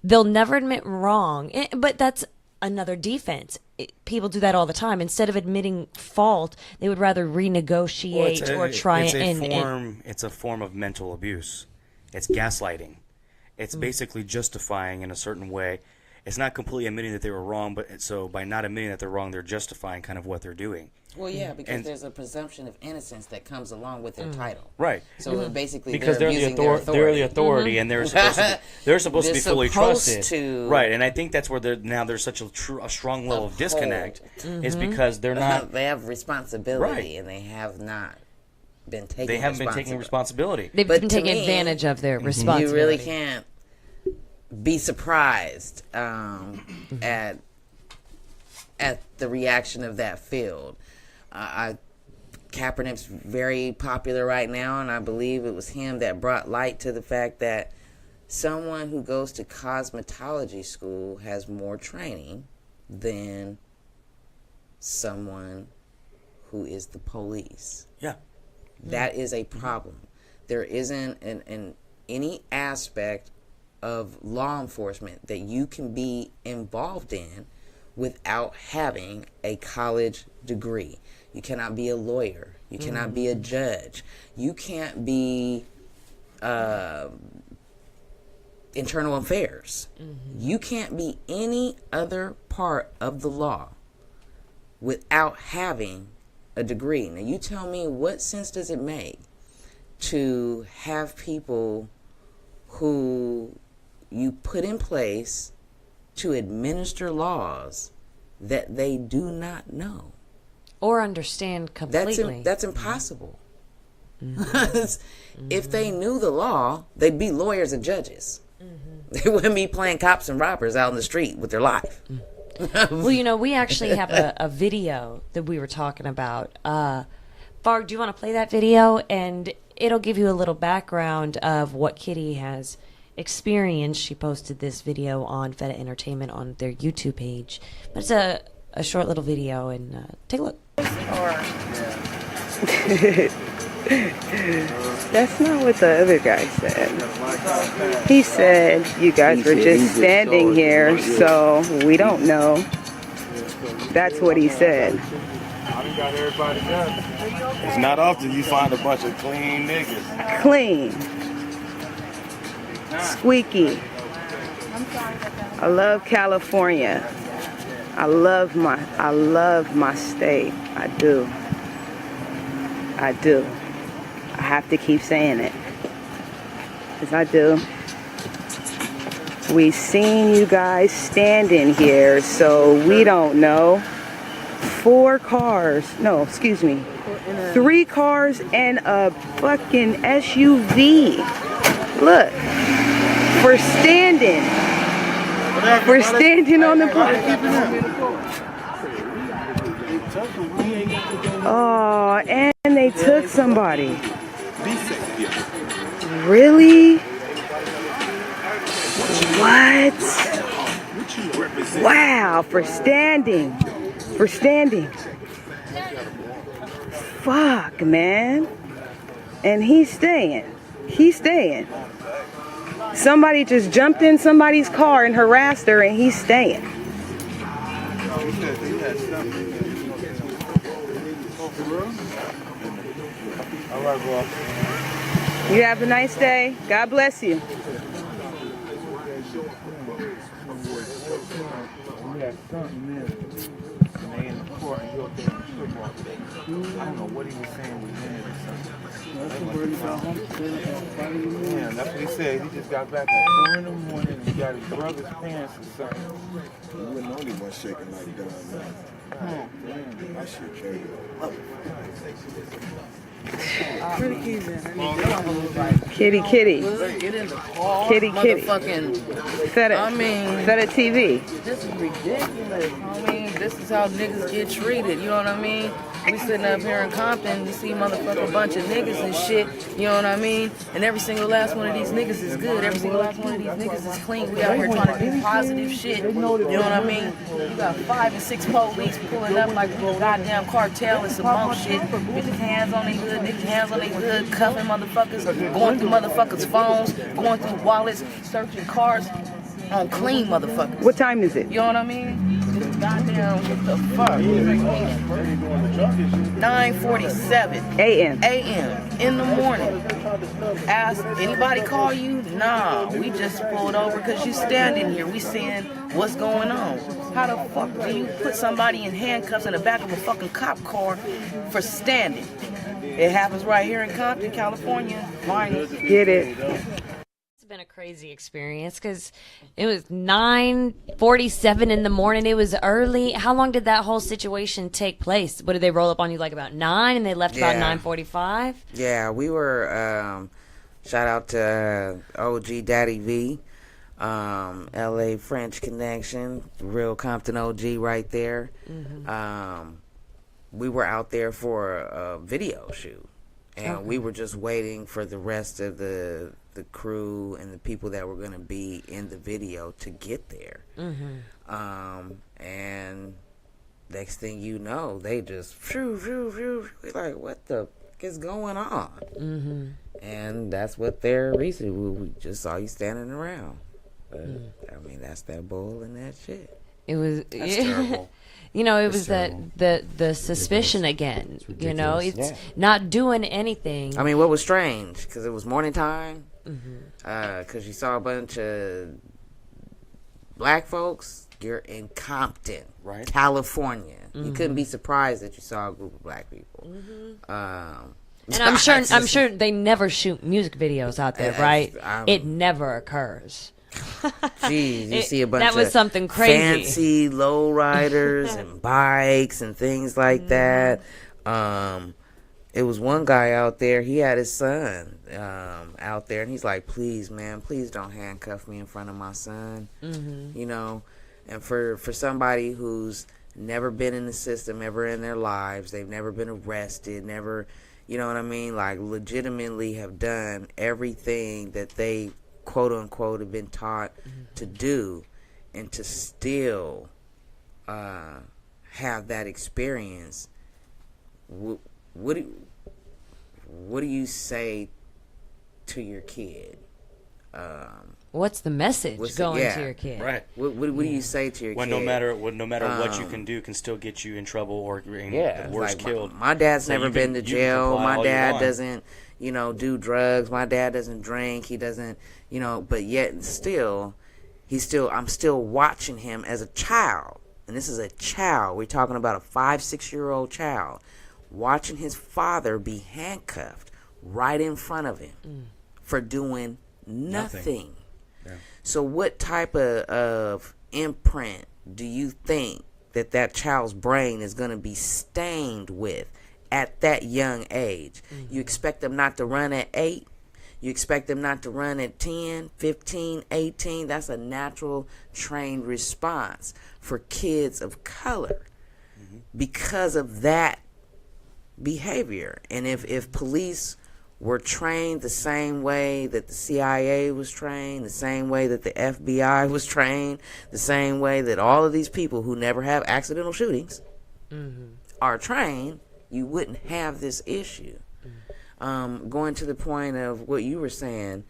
They'll never admit wrong, but that's another defense. People do that all the time. Instead of admitting fault, they would rather renegotiate or try it's a form of mental abuse. It's gaslighting. It's basically justifying in a certain way. it's not completely admitting that they were wrong, but so by not admitting that they're wrong, they're justifying kind of what they're doing. Well, yeah, because there's a presumption of innocence that comes along with their title. Right. So basically, because they're the authority, and they're supposed to be fully trusted. Right, and I think that's where there's such a strong level of disconnect, is because they're not. They have responsibility, and they have not been taking. They haven't been taking responsibility. They've been taking advantage of their responsibility. You really can't be surprised at the reaction of that field. Kaepernick's very popular right now, and I believe it was him that brought light to the fact that someone who goes to cosmetology school has more training than someone who is the police. Yeah. That is a problem. There isn't in any aspect of law enforcement that you can be involved in without having a college degree. You cannot be a lawyer. You cannot be a judge. You can't be internal affairs. You can't be any other part of the law without having a degree. Now, you tell me, what sense does it make to have people who you put in place to administer laws that they do not know or understand completely? That's impossible. If they knew the law, they'd be lawyers and judges. They wouldn't be playing cops and robbers out in the street with their life. Well, we actually have a video that we were talking about. Varg, do you want to play that video? And it'll give you a little background of what Kitty has experienced. She posted this video on Fedha Entertainment on their YouTube page. But it's a short little video, and take a look. That's not what the other guy said. He said you guys were just standing here, so we don't know. That's what he said. It's not often you find a bunch of clean niggas. Clean. Squeaky. I love California. I love my state. I do. I have to keep saying it, because I do. We seen you guys standing here, so we don't know. 3 cars and a fucking SUV. Look, we're standing on the block. Oh, and they took somebody. Really? What? Wow, for standing. Fuck, man. And he's staying. Somebody just jumped in somebody's car and harassed her, and he's staying. All right, bro. You have a nice day. God bless you. I don't know what he was saying with him or something. Yeah, that's what he said. He just got back at 4 in the morning and he got his brother's pants or something. You wouldn't know anyone shaking like that. Oh, damn. That shit crazy. Kitty. Get in the car. Kitty. Motherfucking. Fedha TV. This is ridiculous. This is how niggas get treated. You know what I mean? We sitting up here in Compton, you see motherfucking bunch of niggas and shit. You know what I mean? And every single last one of these niggas is good. Every single last one of these niggas is clean. We out here trying to do positive shit. You know what I mean? You got 5 and 6 police pulling up like we a goddamn cartel and some monk shit. Bitches hands on their hood, niggas hands on their hood, cuffing motherfuckers, going through motherfuckers' phones, going through wallets, searching cars on clean motherfuckers. What time is it? You know what I mean? goddamn, what the fuck? 9:47 a.m. in the morning. Ask anybody call you? Nah, we just pulled over because you standing here. We seeing what's going on. How the fuck do you put somebody in handcuffs in the back of a fucking cop car for standing? It happens right here in Compton, California. Get it. It's been a crazy experience because it was 9:47 in the morning. It was early. How long did that whole situation take place? What did they roll up on you like about 9 and they left about 9:45? Yeah, we were, shout out to OG Daddy V, LA French Connection, real Compton OG right there. We were out there for a video shoot, and we were just waiting for the rest of the crew and the people that were going to be in the video to get there. And next thing you know, they just we're like, what the fuck is going on? And that's what they're recently, we just saw you standing around. But I mean, that's that bull and that shit. It was terrible. You know, it was the suspicion again. You know, it's not doing anything. I mean, what was strange, because it was morning time, because you saw a bunch of black folks. You're in Compton, right, California. You couldn't be surprised that you saw a group of black people. And I'm sure they never shoot music videos out there, right? It never occurs. Jeez, you see a bunch that was of something crazy. Fancy lowriders and bikes and things like that. It was one guy out there. He had his son out there, and he's like, "Please, man, please don't handcuff me in front of my son." You know, and for somebody who's never been in the system ever in their lives, they've never been arrested, never, you know what I mean, like legitimately have done everything that they quote unquote have been taught to do, and to still have that experience. What do you say to your kid? What's the message to your kid? Right. What do you say to your kid? No matter what you can do can still get you in trouble or worse, killed. My dad's never been to jail. My dad doesn't, do drugs. My dad doesn't drink. He doesn't, but yet still, I'm still watching him as a child. And this is a child. We're talking about a 5-6-year-old child watching his father be handcuffed right in front of him for doing nothing. Yeah. So what type of imprint do you think that child's brain is going to be stained with at that young age? You expect them not to run at 8? You expect them not to run at 10, 15, 18? That's a natural trained response for kids of color because of that behavior. And if police were trained the same way that the CIA was trained, the same way that the FBI was trained, the same way that all of these people who never have accidental shootings are trained, you wouldn't have this issue. Going to the point of what you were saying,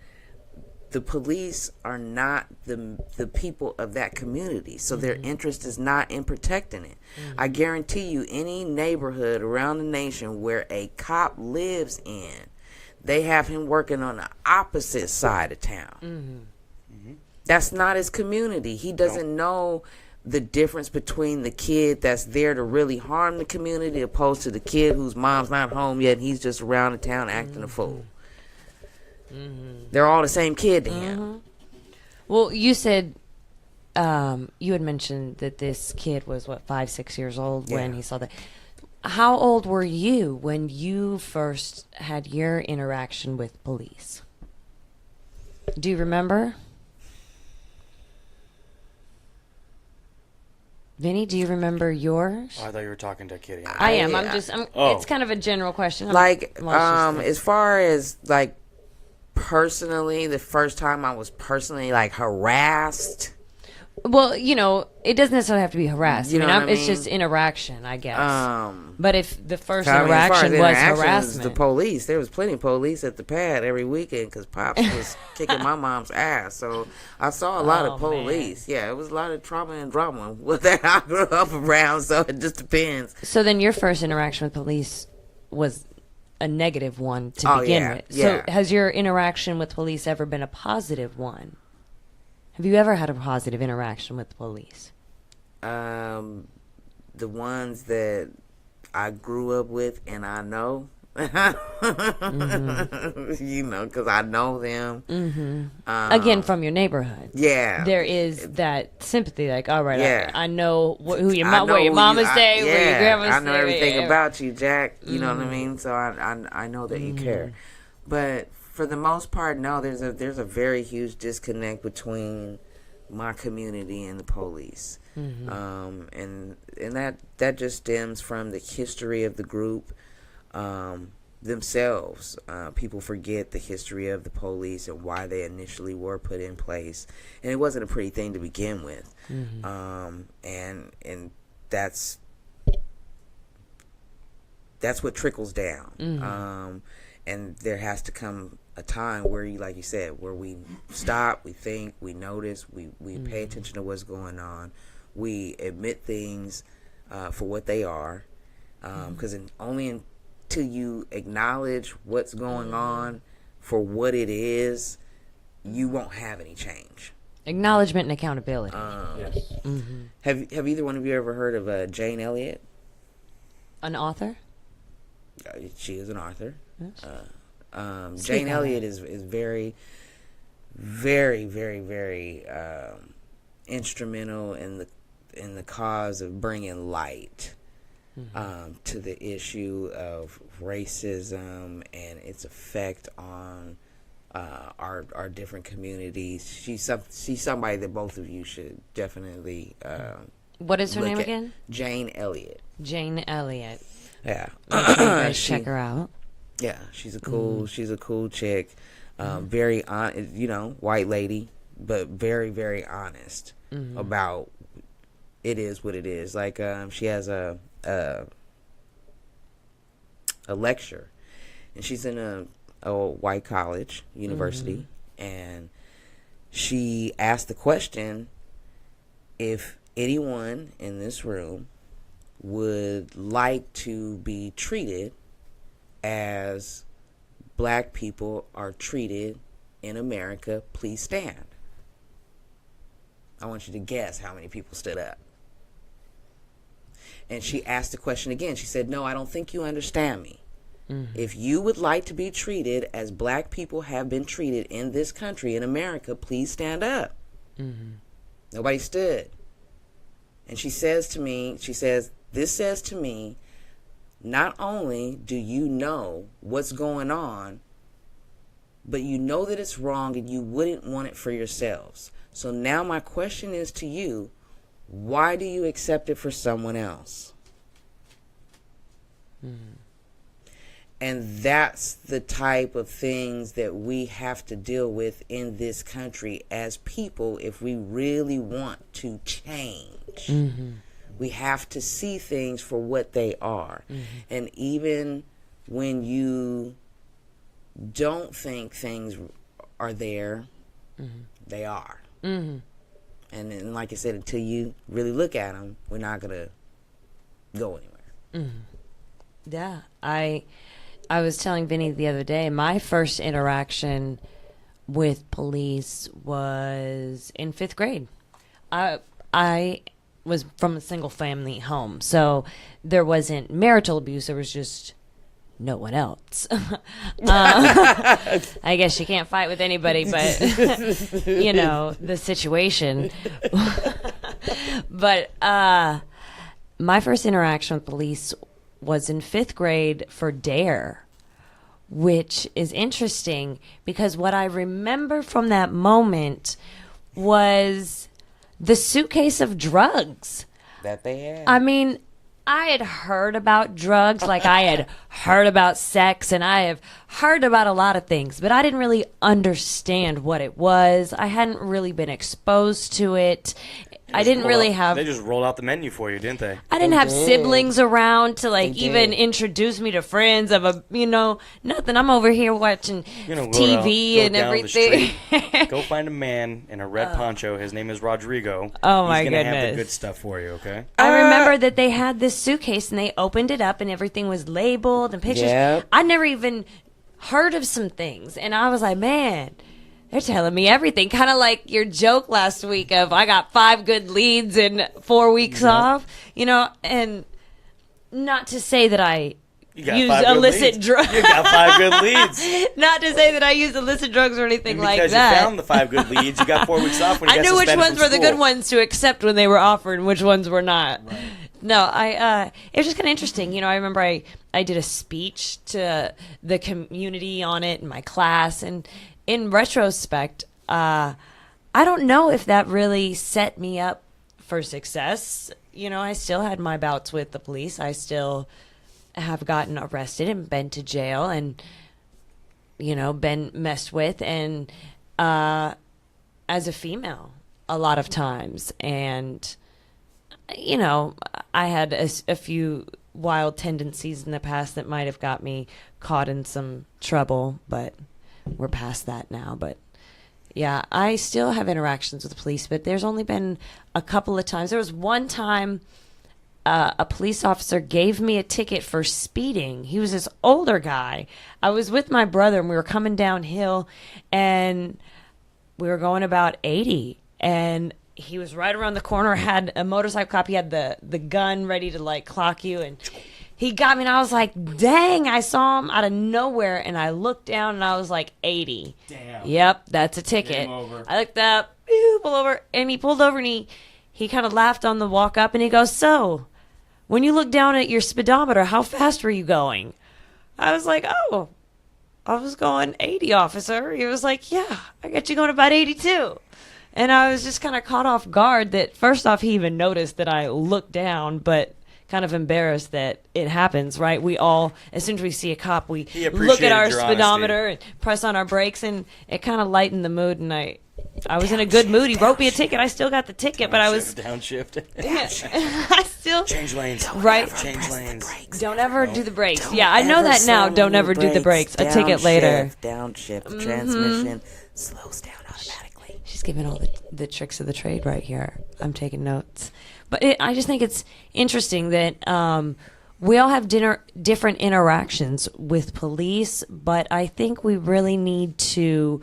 the police are not the people of that community, so their interest is not in protecting it. I guarantee you, any neighborhood around the nation where a cop lives in, they have him working on the opposite side of town. That's not his community. He doesn't know the difference between the kid that's there to really harm the community opposed to the kid whose mom's not home yet and he's just around the town acting a fool. They're all the same kid to him. Well, you said you had mentioned that this kid was 5-6 years old when he saw that. How old were you when you first had your interaction with police? Do you remember? Vinny, do you remember yours? Oh, I thought you were talking to Kitty. I am. It's kind of a general question. As far as personally, the first time I was personally harassed. Well, it doesn't necessarily have to be harassment. You know what I It's mean? just interaction, I guess. But if the first as far as interaction was interactions, harassment, the police, there was plenty of police at the pad every weekend because Pops was kicking my mom's ass. So I saw a lot of police. Man. Yeah, it was a lot of trauma and drama that I grew up around. So it just depends. So then your first interaction with police was a negative one to begin with. So has your interaction with police ever been a positive one? Have you ever had a positive interaction with the police? The ones that I grew up with and I know, because I know them. Again, from your neighborhood. Yeah. There is that sympathy, like, all right, yeah. I know where your mama stay, where your grandma stay. I know everything about you, Jack. You know what I mean? So I know that you care. But for the most part, no, there's a very huge disconnect between my community and the police. And that just stems from the history of the group themselves. People forget the history of the police and why they initially were put in place, and it wasn't a pretty thing to begin with. And that's what trickles down. And there has to come a time where like you said, where we stop, we think, we notice, we pay attention to what's going on, we admit things for what they are, because only until you acknowledge what's going on for what it is, you won't have any change. Acknowledgement and accountability. Yes. Have either one of you ever heard of Jane Elliott? An author? She is an author. Yes. Jane Elliott is very, very, very, very instrumental in the cause of bringing light to the issue of racism and its effect on our different communities. She's somebody that both of you should definitely. What is her name again? Jane Elliott. Jane Elliott. Yeah. Make sure you guys check her out. Yeah, she's a cool chick. Very white lady, but very, very honest about it is what it is. Like she has a lecture, and she's in a white college, university, and she asked the question, if anyone in this room would like to be treated as black people are treated in America, please stand. I want you to guess how many people stood up. And she asked the question again. She said, no, I don't think you understand me. If you would like to be treated as black people have been treated in this country, in America, please stand up. Nobody stood. And she says, this says to me, not only do you know what's going on, but you know that it's wrong and you wouldn't want it for yourselves. So now my question is to you, why do you accept it for someone else? And that's the type of things that we have to deal with in this country as people if we really want to change. We have to see things for what they are. And even when you don't think things are there, they are. And then, like I said, until you really look at them, we're not going to go anywhere. Yeah. I was telling Vinny the other day, my first interaction with police was in 5th grade. I was from a single family home, so there wasn't marital abuse. There was just no one else. I guess you can't fight with anybody, but the situation. But my first interaction with police was in 5th grade for DARE, which is interesting because what I remember from that moment was the suitcase of drugs that they had. I mean, I had heard about drugs, like I had heard about sex, and I have heard about a lot of things, but I didn't really understand what it was. I hadn't really been exposed to it. I didn't really have... They just rolled out the menu for you, didn't they? I didn't have siblings around to, like, even introduce me to friends of a, nothing. I'm over here watching TV and everything. Go find a man in a red poncho. His name is Rodrigo. Oh, my He's goodness. gonna have the good stuff for you, okay? I remember that they had this suitcase, and they opened it up, and everything was labeled and pictures. Yep. I never even heard of some things, and I was like, man... They're telling me everything. Kind of like your joke last week of I got 5 good leads and 4 weeks off, and not to say that I use illicit drugs. You got 5 good leads. Not to say that I use illicit drugs or anything like that. Because you found the 5 good leads, you got 4 weeks off when you I got knew which suspended ones from were the school. good ones to accept when they were offered and which ones were not. Right. No, it was just kind of interesting. I remember I did a speech to the community on it in my class, and in retrospect, I don't know if that really set me up for success. I still had my bouts with the police. I still have gotten arrested and been to jail and, been messed with. And as a female, a lot of times. And, I had a few wild tendencies in the past that might have got me caught in some trouble, but... We're past that now, but yeah, I still have interactions with the police, but there's only been a couple of times. There was one time a police officer gave me a ticket for speeding. He was this older guy. I was with my brother, and we were coming downhill, and we were going about 80, and he was right around the corner, had a motorcycle cop. He had the gun ready to, like, clock you, and... He got me, and I was like, dang, I saw him out of nowhere, and I looked down, and I was like, 80. Damn. Yep, that's a ticket. I looked up, pull over, and he pulled over, and he kind of laughed on the walk up, and he goes, so, when you look down at your speedometer, how fast were you going? I was like, oh, I was going 80, officer. He was like, yeah, I got you going about 82. And I was just kind of caught off guard that, first off, he even noticed that I looked down, but... kind of embarrassed that it happens, right? We all, as soon as we see a cop, we look at our speedometer and press on our brakes, and it kind of lightened the mood, and I was in a good mood. He wrote me a ticket. I still got the ticket, but I was... Downshift. I still... Change lanes. Right. Change lanes. Don't ever do the brakes. Yeah, I know that now. Don't ever do the brakes. A ticket later. Downshift. Transmission slows down automatically. She's giving all the tricks of the trade right here. I'm taking notes. But I just think it's interesting that we all have different interactions with police, but I think we really need to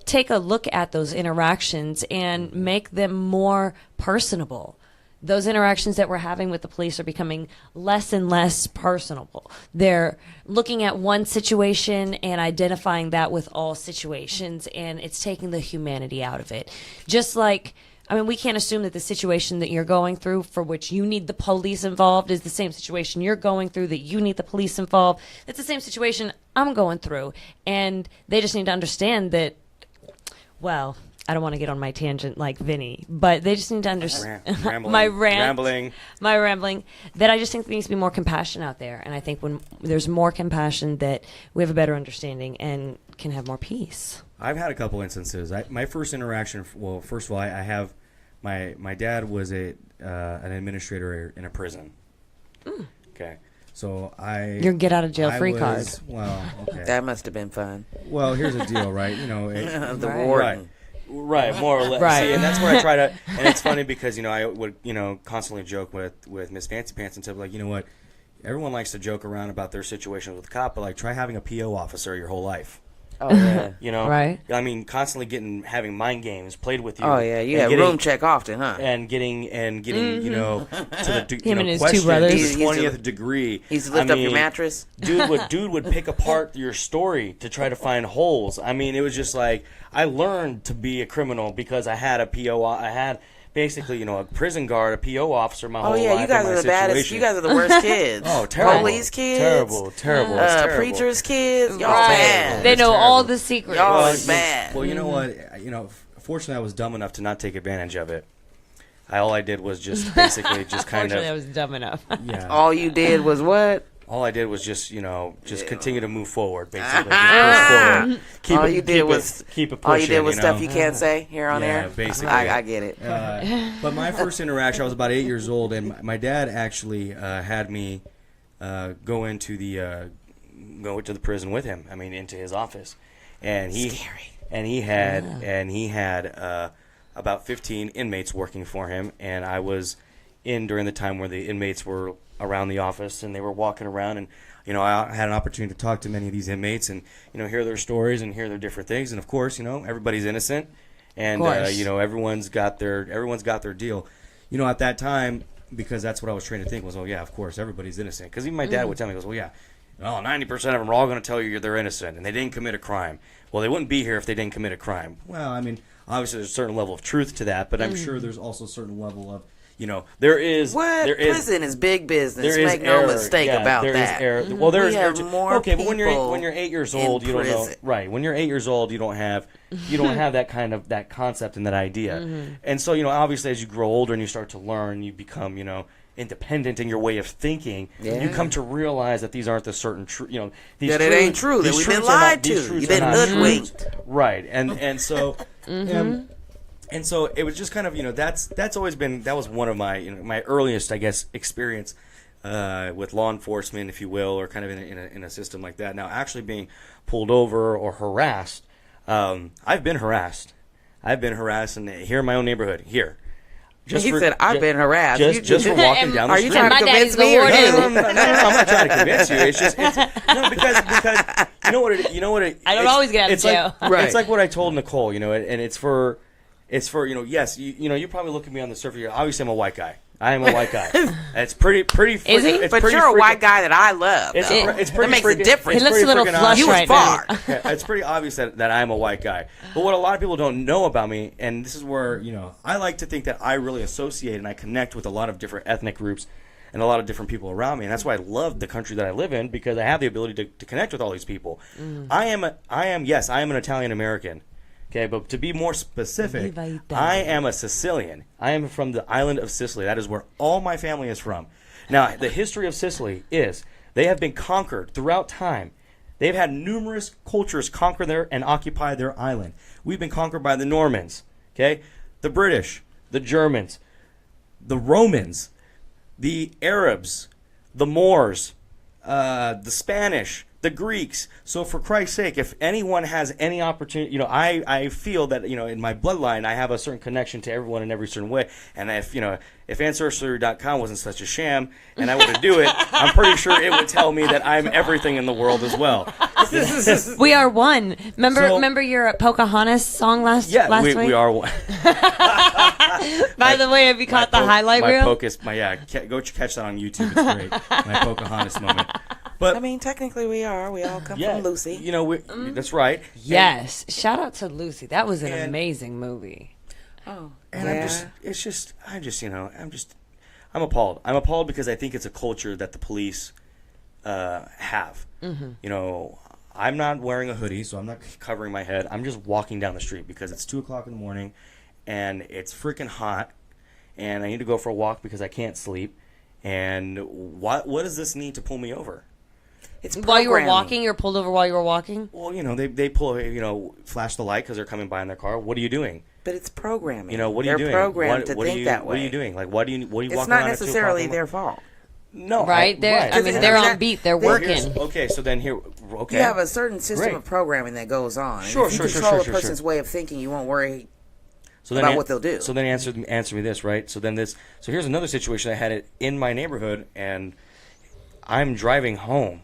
take a look at those interactions and make them more personable. Those interactions that we're having with the police are becoming less and less personable. They're looking at one situation and identifying that with all situations, and it's taking the humanity out of it. Just like... we can't assume that the situation that you're going through for which you need the police involved is the same situation you're going through that you need the police involved. It's the same situation I'm going through. And they just need to understand that, well, I don't want to get on my tangent like Vinny, but they just need to understand my rambling, that I just think there needs to be more compassion out there. And I think when there's more compassion that we have a better understanding and can have more peace. I've had a couple instances. My first interaction, well, first of all, I have my dad was an administrator in a prison. Okay, so your get out of jail free card. Well, okay, that must have been fun. Well, here's the deal, right? The warden. Right, more or less. Right. See, and that's where I try to. And it's funny because I would constantly joke with Miss Fancy Pants and stuff like, you know what, everyone likes to joke around about their situation with the cop, but like try having a PO officer your whole life. Oh yeah. Right. I mean, constantly having mind games played with you. Oh yeah, you have room check often, huh? And getting to the him and his question, two brothers. to the 20th degree. He's lift up your mattress. Dude would pick apart your story to try to find holes. I mean, it was just like I learned to be a criminal because I had a PO. I had basically, a prison guard, a PO officer my whole life. Oh yeah, you guys are the baddest. You guys are the worst kids. Oh, terrible. Police kids. Terrible. Preachers kids. Y'all right. bad. They know all the secrets. Y'all is bad. Well, you know what? Fortunately, I was dumb enough to not take advantage of it. All I did was just basically just kind of. Unfortunately, I was dumb enough. Yeah. All you did was what? All I did was just, just continue to move forward, basically. Just push forward. Keep all it, you keep did it, was keep it pushing, all you did was stuff you can't say here on air. Basically. I get it. But my first interaction, I was about 8 years old, and my dad actually had me go into the prison with him. I mean, into his office, and he had about 15 inmates working for him, and I was in during the time where the inmates were around the office, and they were walking around, and I had an opportunity to talk to many of these inmates and hear their stories and hear their different things, and of course everybody's innocent, and everyone's got their deal. At that time, because that's what I was trained to think was, oh yeah, of course everybody's innocent, because even my dad would tell me, he goes, well yeah, 90% of them are all going to tell you they're innocent and they didn't commit a crime. Well, they wouldn't be here if they didn't commit a crime. Well, I mean, obviously there's a certain level of truth to that, but I'm sure there's also a certain level of prison is big business. Make no mistake about that. Well, there is error. More okay, but when you're 8 years old, you don't know. Right, when you're 8 years old, you don't have that concept and that idea. And so obviously as you grow older and you start to learn, you become independent in your way of thinking. You come to realize that these aren't the certain these that it ain't true. That we've been lied to. You've been hoodwinked. Right, and so. And so it was just kind of that was one of my my earliest, I guess, experience with law enforcement, if you will, or kind of in a system like that. Now, actually being pulled over or harassed, I've been harassed, and here in my own neighborhood here. I've been harassed. Just for walking down the street. Are you trying to convince me? I'm not trying to convince you. It's because you know what I don't always get out of jail. Right. It's like what I told Nicole, and it's for yes, you probably look at me on the surface. Obviously, I'm a white guy. I am a white guy. It's pretty. Is he? But you're a white guy that I love. It's pretty. That makes a difference. He looks a little flush right now. It's pretty obvious that I'm a white guy. But what a lot of people don't know about me, and this is where I like to think that I really associate and I connect with a lot of different ethnic groups and a lot of different people around me, and that's why I love the country that I live in, because I have the ability to connect with all these people. I am an Italian American. Okay, but to be more specific, I am a Sicilian. I am from the island of Sicily. That is where all my family is from. Now, the history of Sicily is they have been conquered throughout time. They've had numerous cultures conquer and occupy their island. We've been conquered by the Normans, okay, the British, the Germans, the Romans, the Arabs, the Moors, the Spanish, the Greeks. So for Christ's sake, if anyone has any opportunity, I feel that, in my bloodline, I have a certain connection to everyone in every certain way. And if Ancestry.com wasn't such a sham and I were to do it, I'm pretty sure it would tell me that I'm everything in the world as well. We are one. Remember your Pocahontas song last week? We are one. By the way, have you caught the highlight reel? Go catch that on YouTube. It's great. My Pocahontas moment. But I mean, technically we are. We all come from Lucy. That's right. Yes. Shout out to Lucy. That was an amazing movie. Oh. And I'm appalled. I'm appalled because I think it's a culture that the police have. I'm not wearing a hoodie, so I'm not covering my head. I'm just walking down the street because it's 2 o'clock in the morning and it's freaking hot and I need to go for a walk because I can't sleep. And what does this need to pull me over? It's while you were walking, you were pulled over while you were walking? Well, they pull, flash the light because they're coming by in their car. What are you doing? But it's programming. What are you doing? They're programmed to think that way. What are you doing? Like, what are you walking around? It's not necessarily their fault. No, right? They're on beat. They're working. Okay, so then here, okay. You have a certain system of programming that goes on. Sure, if you control a person's way of thinking, you won't worry about what they'll do. So then answer me this, right? So here's another situation. I had it in my neighborhood, and I'm driving home.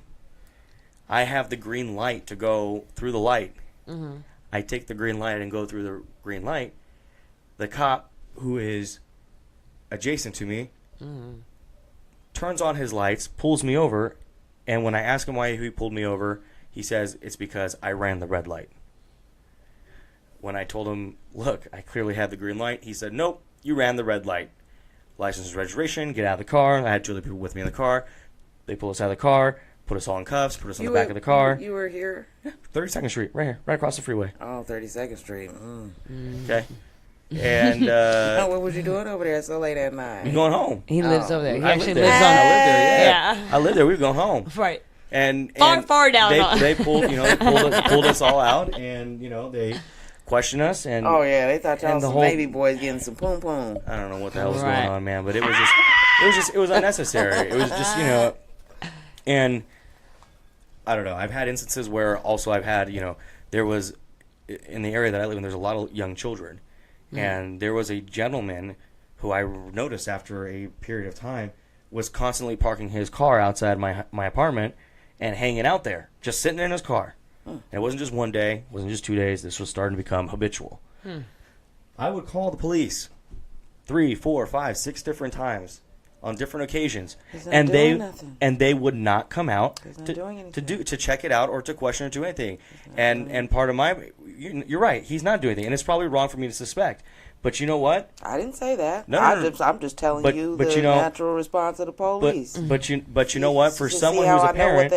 I have the green light to go through the light. Mm-hmm. I take the green light and go through the green light. The cop, who is adjacent to me, turns on his lights, pulls me over, and when I ask him why he pulled me over, he says it's because I ran the red light. When I told him, look, I clearly had the green light, he said, nope, you ran the red light. License and registration, get out of the car. I had 2 other people with me in the car. They pull us out of the car, put us all in cuffs, put us on the back of the car. You were here? 32nd Street, right here, right across the freeway. Oh, 32nd Street. Okay. And what was you doing over there so late at night? we going home. He lives over there. He I actually lived there. lives on. I lived there. Yeah. I lived there. We were going home. Right. And Far down. They pulled, pulled us all out, and they questioned us. And oh yeah, they thought y'all and the some whole- baby boys getting some poom poom. I don't know what the hell was Right. going on, man, but it was unnecessary. It was just, and I don't know. I've had instances where also I've had, there was, in the area that I live in, there's a lot of young children. And there was a gentleman who I noticed after a period of time was constantly parking his car outside my apartment and hanging out there, just sitting in his car. And it wasn't just one day, it wasn't just 2 days. This was starting to become habitual. I would call the police 3, 4, 5, 6 different times on different occasions, and they would not come out to check it out or to question or do anything. And part of you're right, he's not doing anything, and it's probably wrong for me to suspect. But you know what? I didn't say that. No. I'm just telling you the natural response of the police. But you know what? For someone who's a parent,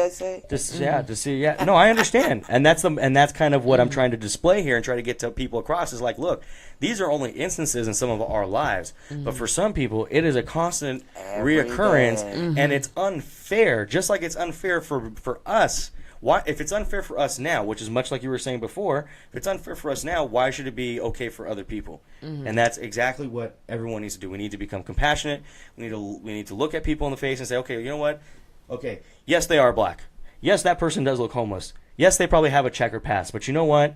to see. No, I understand, and that's kind of what I'm trying to display here and try to get to people across is like, look, these are only instances in some of our lives, but for some people, it is a constant reoccurrence, and it's unfair. Just like it's unfair for us. Why, if it's unfair for us now, which is much like you were saying before, if it's unfair for us now, why should it be okay for other people? And that's exactly what everyone needs to do. We need to become compassionate. We need to look at people in the face and say, okay, you know what? Okay, yes, they are black. Yes, that person does look homeless. Yes, they probably have a checker pass. But you know what?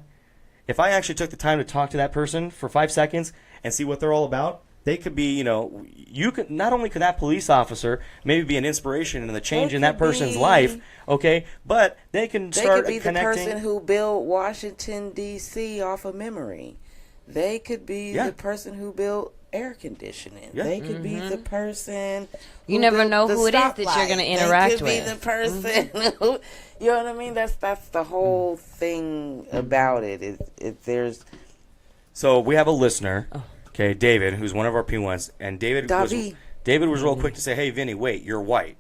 If I actually took the time to talk to that person for 5 seconds and see what they're all about, they could be, you could not only could that police officer maybe be an inspiration and the change in that person's life, okay, but they can start connecting. They could be the person who built Washington, D.C. off of memory. They could be the person who built air conditioning. Yeah. They could be the person who you never know who it is that you're going to interact with. They could be the person who, you know what I mean? That's the whole thing about it. So we have a listener. Okay, David, who's one of our P1s, and David was real quick to say, "Hey, Vinny, wait, you're white."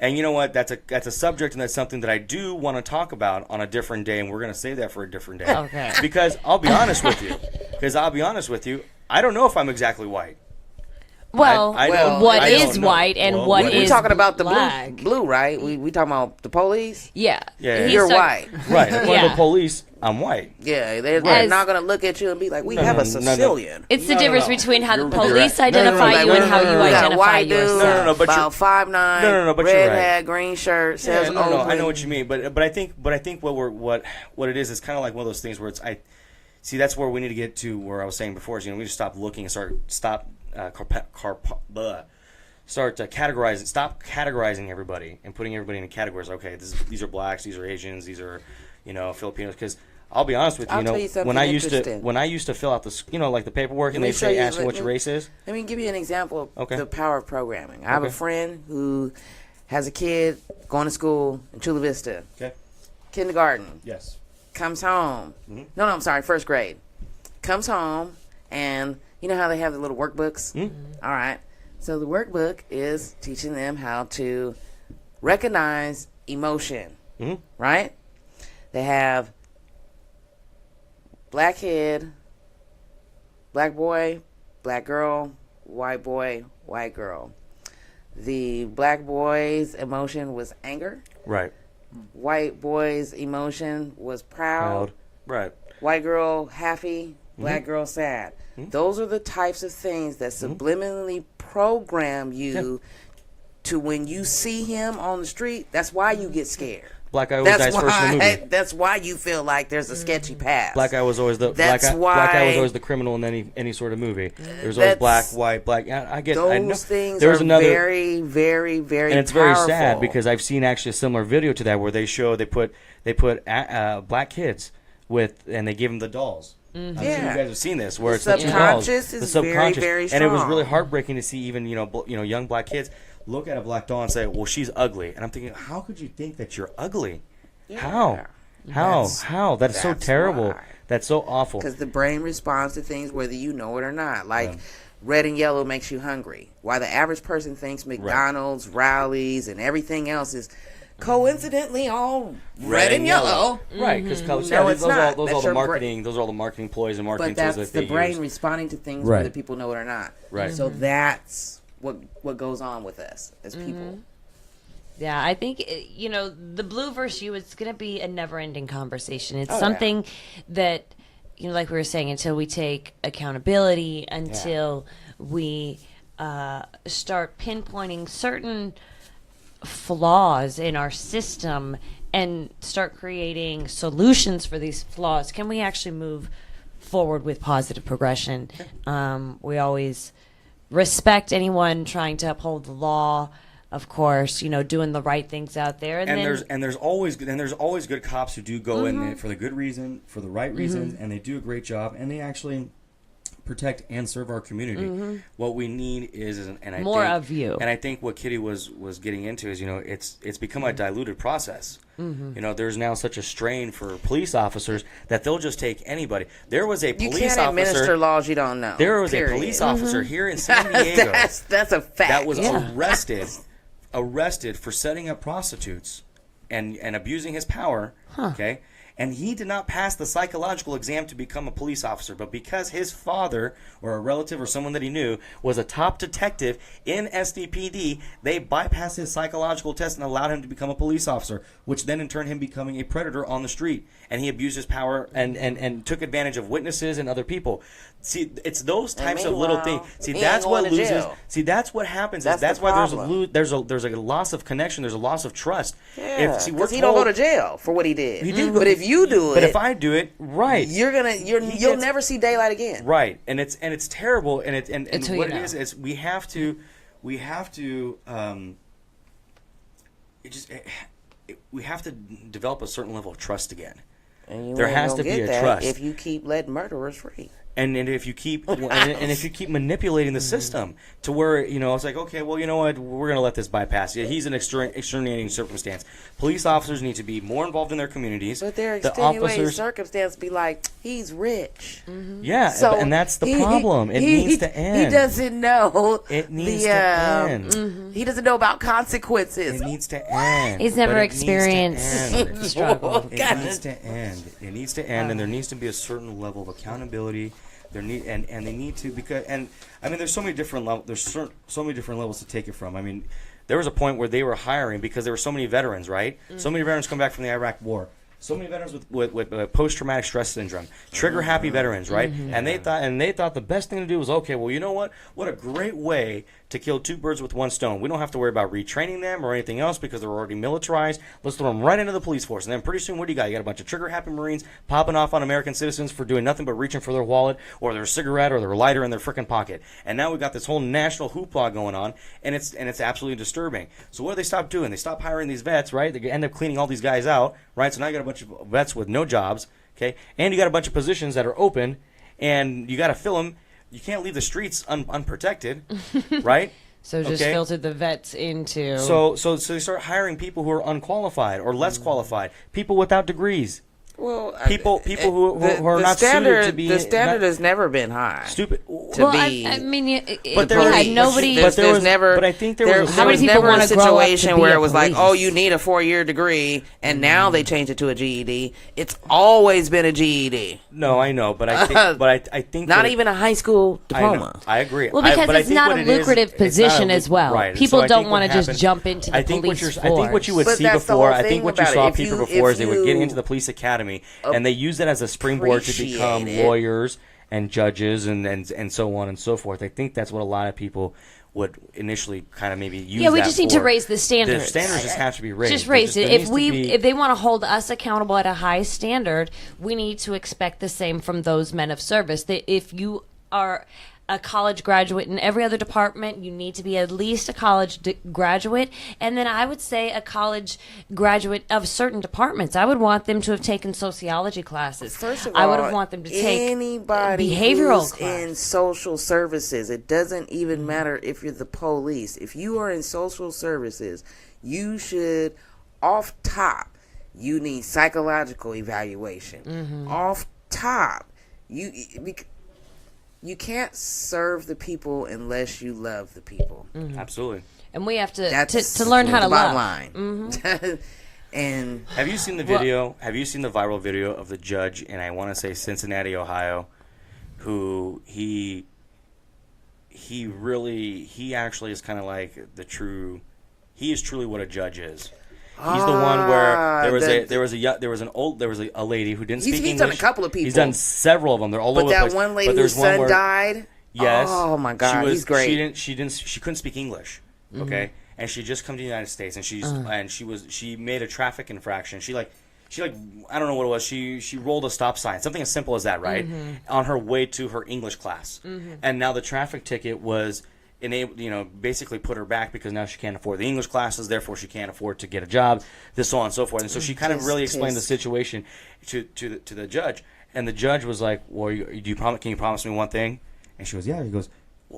And you know what? That's a subject, and that's something that I do want to talk about on a different day, and we're going to save that for a different day. Okay. Because I'll be honest with you, I don't know if I'm exactly white. Well, what is white and what is we're talking about the black. blue, right? We talking about the police? Yeah. You're white. Right. According to the police, I'm white. Yeah, they're not going to look at you and be like, we have a Sicilian. It's the difference between how the police identify you and how you identify yourself. But about 5'9", red hat, green shirt, says no, I know what you mean, but I think what it is kind of like one of those things where it's see, that's where we need to get to where I was saying before is, we need to stop looking and stop categorizing everybody and putting everybody in categories. Okay, these are blacks, these are Asians, these are Filipinos. Because I'll be honest with you, when I used to fill out the like the paperwork and they say ask you what your race is. Let me give you an example of the power of programming. I have a friend who has a kid going to school in Chula Vista. Okay. Kindergarten. Yes. Comes home. Mm-hmm. No, I'm sorry, first grade. Comes home and you know how they have the little workbooks? Mm-hmm. All right. So the workbook is teaching them how to recognize emotion, right? They have black kid, black boy, black girl, white boy, white girl. The black boy's emotion was anger. Right. White boy's emotion was proud. Right. White girl happy, black girl sad. Those are the types of things that subliminally program you to when you see him on the street. That's why you get scared. Black guy always dies first in the movie. That's why you feel like there's a sketchy past. Black guy was always the black guy was always the criminal in any sort of movie. There's always black, white, black. I get. Those I know. things There's are another, very, very, very. And it's powerful. very sad because I've seen actually a similar video to that where they put black kids and they give them the dolls. I'm sure you guys have seen this where it's the subconscious is very, very strong. And it was really heartbreaking to see even young black kids look at a black doll and say, "Well, she's ugly," and I'm thinking, how could you think that you're ugly? Yeah. How? That's so terrible. Why. That's so awful. Because the brain responds to things whether you know it or not. Like red and yellow makes you hungry. While the average person thinks McDonald's, Rowley's, and everything else is coincidentally all red and yellow. Right, because color. No, it's not. Those are all That's the your marketing. Those are all the marketing ploys and marketing But tools that's that they the brain use. responding to things Right. whether people know it or not. Right. So that's what goes on with us as people. Yeah, I think, the blue versus you, it's going to be a never-ending conversation. It's Oh, something that, like we were saying, until we take accountability, until we start pinpointing certain flaws in our system and start creating solutions for these flaws, can we actually move forward with positive progression? We always respect anyone trying to uphold the law, of course, doing the right things out there. And there's always good cops who do go in there for the good reason, for the right reasons, and they do a great job, and they actually protect and serve our community. What we need is more of you. And I think what Kitty was getting into is, it's become a diluted process. There's now such a strain for police officers that they'll just take anybody. There was a police You can't officer. administer laws you don't know. There was period. a police officer here in San Diego. That's a fact. That was arrested for setting up prostitutes and abusing his power. Okay. And he did not pass the psychological exam to become a police officer, but because his father or a relative or someone that he knew was a top detective in SDPD, they bypassed his psychological test and allowed him to become a police officer, which then in turn him becoming a predator on the street. And he abused his power and took advantage of witnesses and other people. See, it's those types of little things. See, that's what loses. Jail. See, that's what happens. That's why problem. there's a loss of connection. There's a loss of trust. Yeah, because he don't go to jail for what he did. He did, but if you do it, but if I do it, right, you'll never see daylight again. Right, and it's terrible, and what it is we have to we have to develop a certain level of trust again. And there has to be a trust if you keep letting murderers free. And if you keep if you keep manipulating the system to where it's like, okay, well, you know what, we're going to let this bypass. Yeah, he's an extenuating circumstance. Police officers need to be more involved in their communities. But their extenuating circumstance be like, he's rich. Yeah, so and that's the problem. It needs to end. He doesn't know. It needs to end. He doesn't know about consequences. It needs to end. He's never experienced struggle. It needs to end. It needs to end, and there needs to be a certain level of accountability. They need to, because there's so many different levels. There's so many different levels to take it from. I mean, there was a point where they were hiring because there were so many veterans, right? So many veterans come back from the Iraq War. So many veterans with post-traumatic stress syndrome, trigger-happy veterans, right? And they thought the best thing to do was, okay, well, you know what? What a great way to kill two birds with one stone. We don't have to worry about retraining them or anything else because they're already militarized. Let's throw them right into the police force. And then pretty soon, what do you got? You got a bunch of trigger-happy Marines popping off on American citizens for doing nothing but reaching for their wallet or their cigarette or their lighter in their frickin' pocket. And now we've got this whole national hoopla going on, and it's absolutely disturbing. So what do they stop doing? They stop hiring these vets, right? They end up cleaning all these guys out, right? So now you got a bunch of vets with no jobs, okay? And you got a bunch of positions that are open, and you got to fill them. You can't leave the streets unprotected, right? So just filtered the vets into... So they start hiring people who are unqualified or less qualified, people without degrees. Well, people who are not suited to be... The standard has never been high. Stupid. I mean, but nobody... There's never... But I think there was... How many people want to grow up to be a situation where it was like, police? oh, you need a 4-year degree, and now they change it to a GED. It's always been a GED. No, I know, but I think not even a high school diploma. I agree. Well, because it's not a lucrative position as well. Right. People don't want to just jump into the police force. I think what you would see before, I think what you saw people before is they would get into the police academy, and they use it as a springboard to become lawyers and judges and so on and so forth. I think that's what a lot of people would initially kind of maybe use. Yeah, we just need to raise the standards. The standards just have to be raised. Just raise it. If they want to hold us accountable at a high standard, we need to expect the same from those men of service. That if you are a college graduate in every other department, you need to be at least a college graduate, and then I would say a college graduate of certain departments. I would want them to have taken sociology classes. First of all, I would want them to take anybody behavioral who's classes. in social services. It doesn't even matter if you're the police. If you are in social services, you should, off top, you need psychological evaluation. Off top, you can't serve the people unless you love the people. Absolutely. And we have to That's to learn how to the bottom love. line. Mm-hmm. And have you seen the video? Have you seen the viral video of the judge in, I want to say, Cincinnati, Ohio, who he actually is kind of like he is truly what a judge is. He's the one where there was a lady who didn't speak English. He's done a couple of people. He's done several of them. They're all over the place. But that one lady whose son died. Yes. Oh my God, he's great. She couldn't speak English. Okay. Mm-hmm. And she just come to the United States, and she made a traffic infraction. She I don't know what it was. She rolled a stop sign, something as simple as that, right? Mm-hmm. On her way to her English class, and now the traffic ticket was basically put her back because now she can't afford the English classes, therefore she can't afford to get a job, this, so on and so forth. And so she kind of really explained the situation to the judge, and the judge was like, "Well, can you promise me one thing?" And she goes, "Yeah." He goes,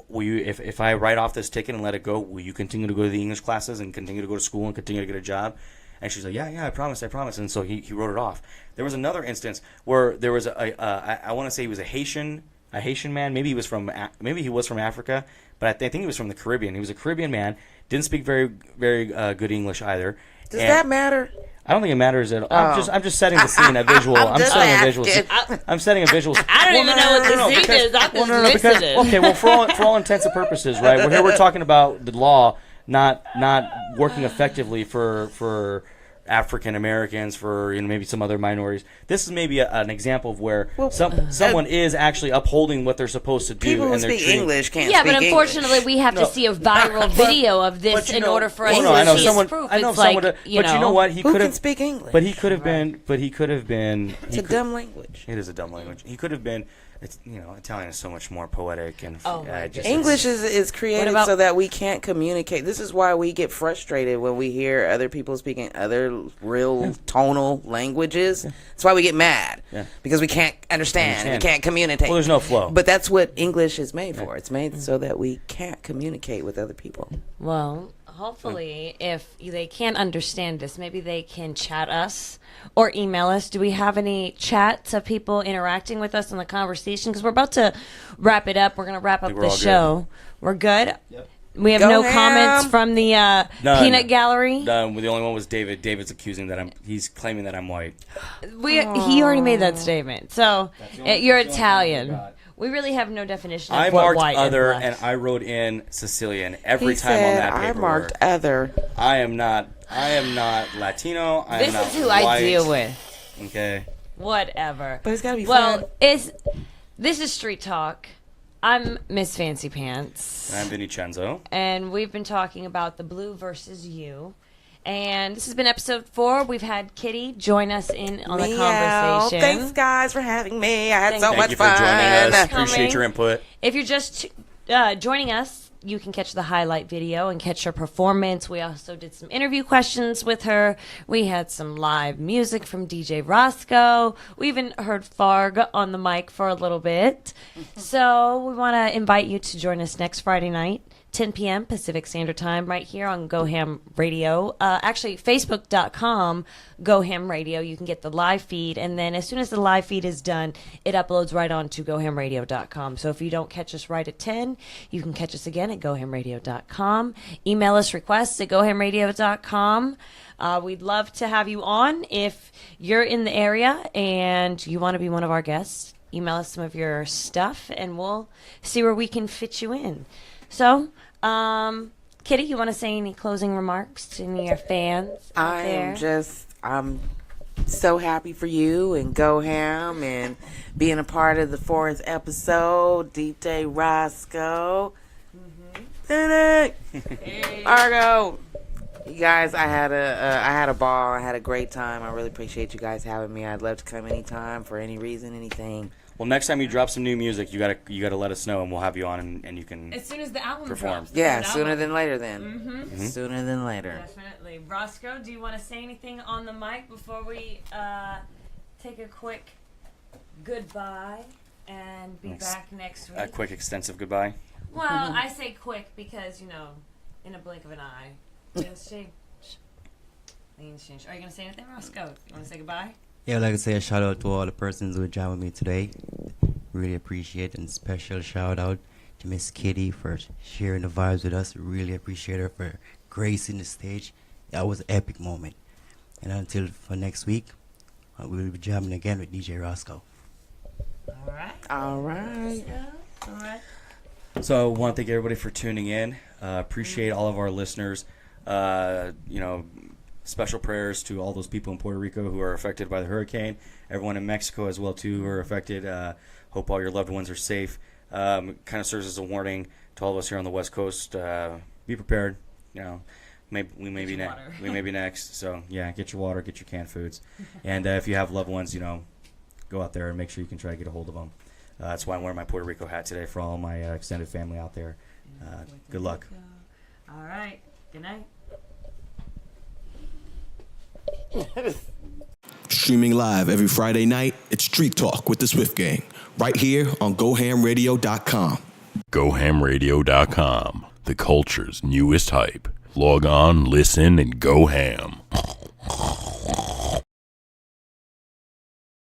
"Will you, if I write off this ticket and let it go, will you continue to go to the English classes and continue to go to school and continue to get a job?" And she's like, yeah, I promise. And so he wrote it off. There was another instance where there was I want to say he was a Haitian man. Maybe he was from Africa, but I think he was from the Caribbean. He was a Caribbean man. Didn't speak very very good English either. Does that matter? I don't think it matters at all. I'm just setting the scene, a visual. I'm setting a visual. I don't even know what the scene is. I'm just listening. Okay, well, for all intents and purposes, right? We're talking about the law not working effectively for African Americans, for maybe some other minorities. This is maybe an example of where someone is actually upholding what they're supposed to do. People who and speak English can't speak speak English. Yeah, but unfortunately, we have to see a viral video of this in order for us to see his proof. But you know what? Who can speak English? But he could have been. It's a dumb language. It is a dumb language. He could have been. Italian is so much more poetic and English is created so that we can't communicate. This is why we get frustrated when we hear other people speaking other real tonal languages. That's why we get mad because we can't understand. We can't communicate. Well, there's no flow. But that's what English is made for. It's made so that we can't communicate with other people. Well, hopefully, if they can't understand this, maybe they can chat us or email us. Do we have any chats of people interacting with us in the conversation? Because we're about to wrap it up. We're going to wrap up the show. Good. We're good? Yep. We have no comments from the peanut gallery? None. The only one was David. David's accusing he's claiming that I'm white. He already made that statement. So, you're Italian. We really have no definition of I what marked white other, and I wrote in Sicilian every time on that paperwork. I marked other. I am not Latino. This is who I deal with. Okay. Whatever. But it's got to be fun. This is Street Talk. I'm Miss Fancy Pants. And I'm Vincenzo. And we've been talking about the blue versus you. And this has been episode 4. We've had Kitty join us in on the conversation. Thanks, guys, for having me. I had so much fun. Thank you for joining us. Appreciate your input. If you're just joining us, you can catch the highlight video and catch her performance. We also did some interview questions with her. We had some live music from DJ Roscoe. We even heard Farg on the mic for a little bit. So we want to invite you to join us next Friday night, 10 p.m. Pacific Standard Time, right here on Go Ham Radio. Actually, Facebook.com, Go Ham Radio. You can get the live feed, and then as soon as the live feed is done, it uploads right on to GoHamRadio.com. So if you don't catch us right at 10, you can catch us again at GoHamRadio.com. Email us requests at GoHamRadio.com. We'd love to have you on. If you're in the area and you want to be one of our guests, email us some of your stuff, and we'll see where we can fit you in. So, Kitty, you want to say any closing remarks to your fans out there? I'm so happy for you and Go Ham and being a part of the 4th episode. DJ Roscoe. Argo. You guys, I had a ball. I had a great time. I really appreciate you guys having me. I'd love to come anytime for any reason, anything. Well, next time you drop some new music, you gotta let us know, and we'll have you on, and you can as soon as the album perform. drops. Yeah, sooner than later. Then sooner than later. Definitely, Roscoe. Do you want to say anything on the mic before we take a quick goodbye and be back next week? A quick, extensive goodbye. Well, I say quick because in a blink of an eye. Are you gonna say anything, Roscoe? You want to say goodbye? Yeah, I'd like to say a shout out to all the persons who joined with me today. Really appreciate it. And special shout out to Miss Kitty for sharing the vibes with us. We really appreciate her for gracing the stage. That was an epic moment. And until for next week, we'll be jamming again with DJ Roscoe. All right. All right. All right. So I want to thank everybody for tuning in. Appreciate all of our listeners. Special prayers to all those people in Puerto Rico who are affected by the hurricane. Everyone in Mexico as well too who are affected. Hope all your loved ones are safe. Kind of serves as a warning to all of us here on the West Coast. Be prepared. We may be next. So yeah, get your water, get your canned foods, and if you have loved ones, go out there and make sure you can try to get a hold of them. That's why I'm wearing my Puerto Rico hat today for all my extended family out there. Good luck. All right. Good night. Streaming live every Friday night, it's Street Talk with the Swift Gang, right here on GoHamRadio.com. GoHamRadio.com, the culture's newest hype. Log on, listen, and go ham.